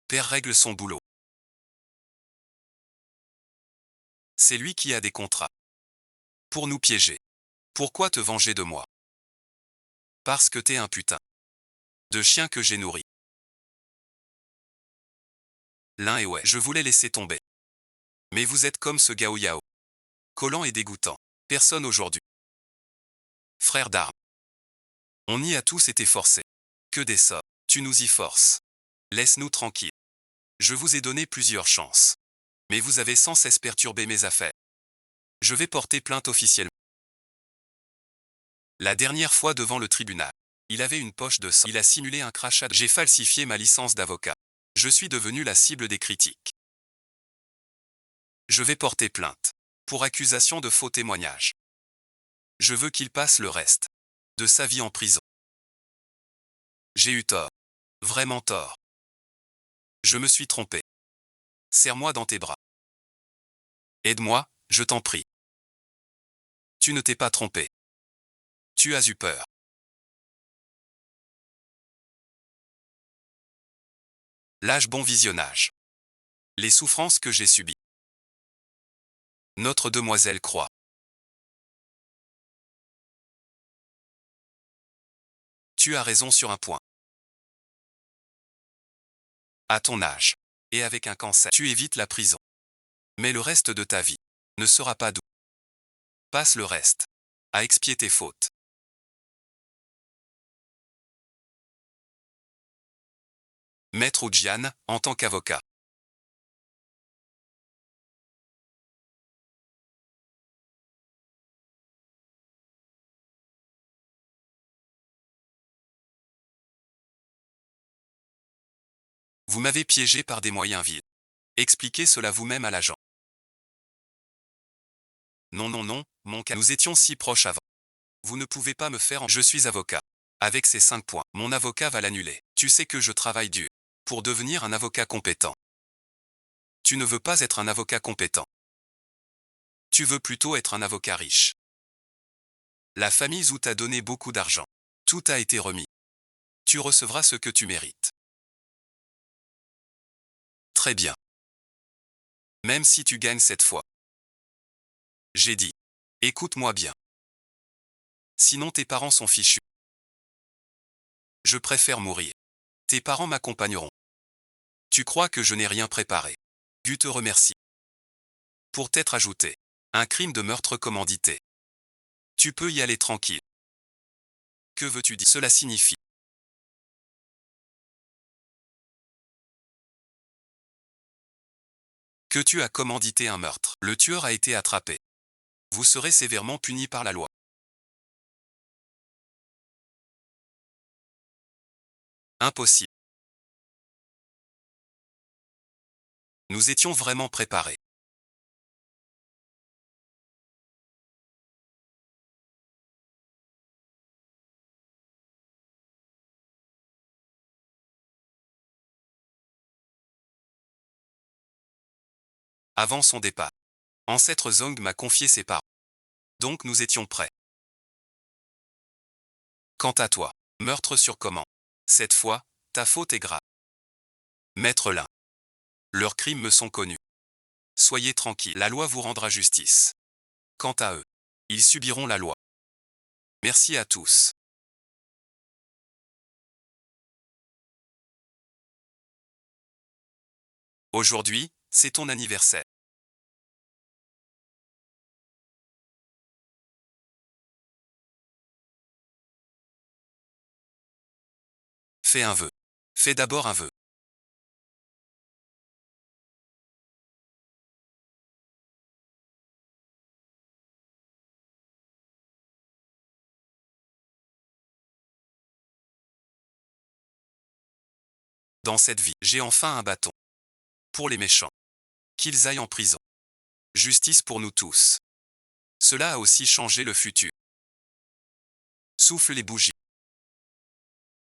Père règle son boulot. C'est lui qui a des contrats. Pour nous piéger. Pourquoi te venger de moi? Parce que t'es un putain de chien que j'ai nourri. L'un et ouais, je voulais laisser tomber. Mais vous êtes comme ce Gao Yao. Collant et dégoûtant. Personne aujourd'hui. Frère d'armes. On y a tous été forcés. Que des sorts. Tu nous y forces. Laisse-nous tranquilles. Je vous ai donné plusieurs chances. Mais vous avez sans cesse perturbé mes affaires. Je vais porter plainte officiellement. La dernière fois devant le tribunal, il avait une poche de sang. Il a simulé un crachat. J'ai falsifié ma licence d'avocat. Je suis devenu la cible des critiques. Je vais porter plainte. Pour accusation de faux témoignage. Je veux qu'il passe le reste de sa vie en prison. J'ai eu tort. Vraiment tort. Je me suis trompé. Serre-moi dans tes bras. Aide-moi, je t'en prie. Tu ne t'es pas trompé. Tu as eu peur. L'âge bon visionnage. Les souffrances que j'ai subies. Notre demoiselle croit. Tu as raison sur un point. À ton âge, et avec un cancer, tu évites la prison. Mais le reste de ta vie ne sera pas doux. Passe le reste à expier tes fautes. Maître Oudjian, en tant qu'avocat. Vous m'avez piégé par des moyens vils. Expliquez cela vous-même à l'agent. Non, non, non, mon cas. Nous étions si proches avant. Vous ne pouvez pas me faire en... Je suis avocat. Avec ces 5 points, mon avocat va l'annuler. Tu sais que je travaille dur pour devenir un avocat compétent. Tu ne veux pas être un avocat compétent. Tu veux plutôt être un avocat riche. La famille Zhou t'a donné beaucoup d'argent. Tout a été remis. Tu recevras ce que tu mérites. Très bien. Même si tu gagnes cette fois. J'ai dit. Écoute-moi bien. Sinon tes parents sont fichus. Je préfère mourir. Tes parents m'accompagneront. Tu crois que je n'ai rien préparé. Gu te remercie. Pour t'être ajouté. Un crime de meurtre commandité. Tu peux y aller tranquille. Que veux-tu dire? Cela signifie. Que tu as commandité un meurtre. Le tueur a été attrapé. Vous serez sévèrement puni par la loi. Impossible. Nous étions vraiment préparés. Avant son départ. Ancêtre Zong m'a confié ses parents. Donc nous étions prêts. Quant à toi, meurtre sur commande. Cette fois, ta faute est grave. Maître Lin. Leurs crimes me sont connus. Soyez tranquille, la loi vous rendra justice. Quant à eux, ils subiront la loi. Merci à tous. Aujourd'hui, c'est ton anniversaire. Fais un vœu. Fais d'abord un vœu. Dans cette vie, j'ai enfin un bâton. Pour les méchants. Qu'ils aillent en prison. Justice pour nous tous. Cela a aussi changé le futur. Souffle les bougies.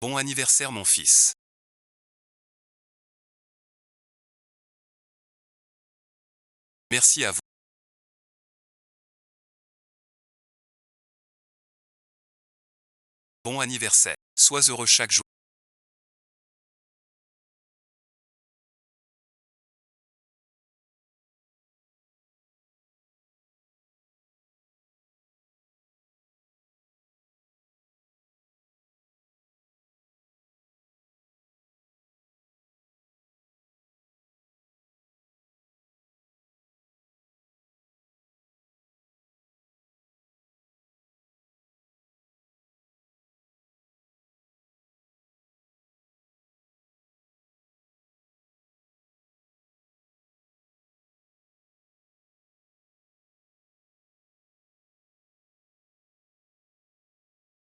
Bon anniversaire mon fils. Merci à vous. Bon anniversaire. Sois heureux chaque jour.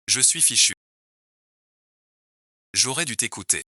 Je suis fichu. J'aurais dû t'écouter.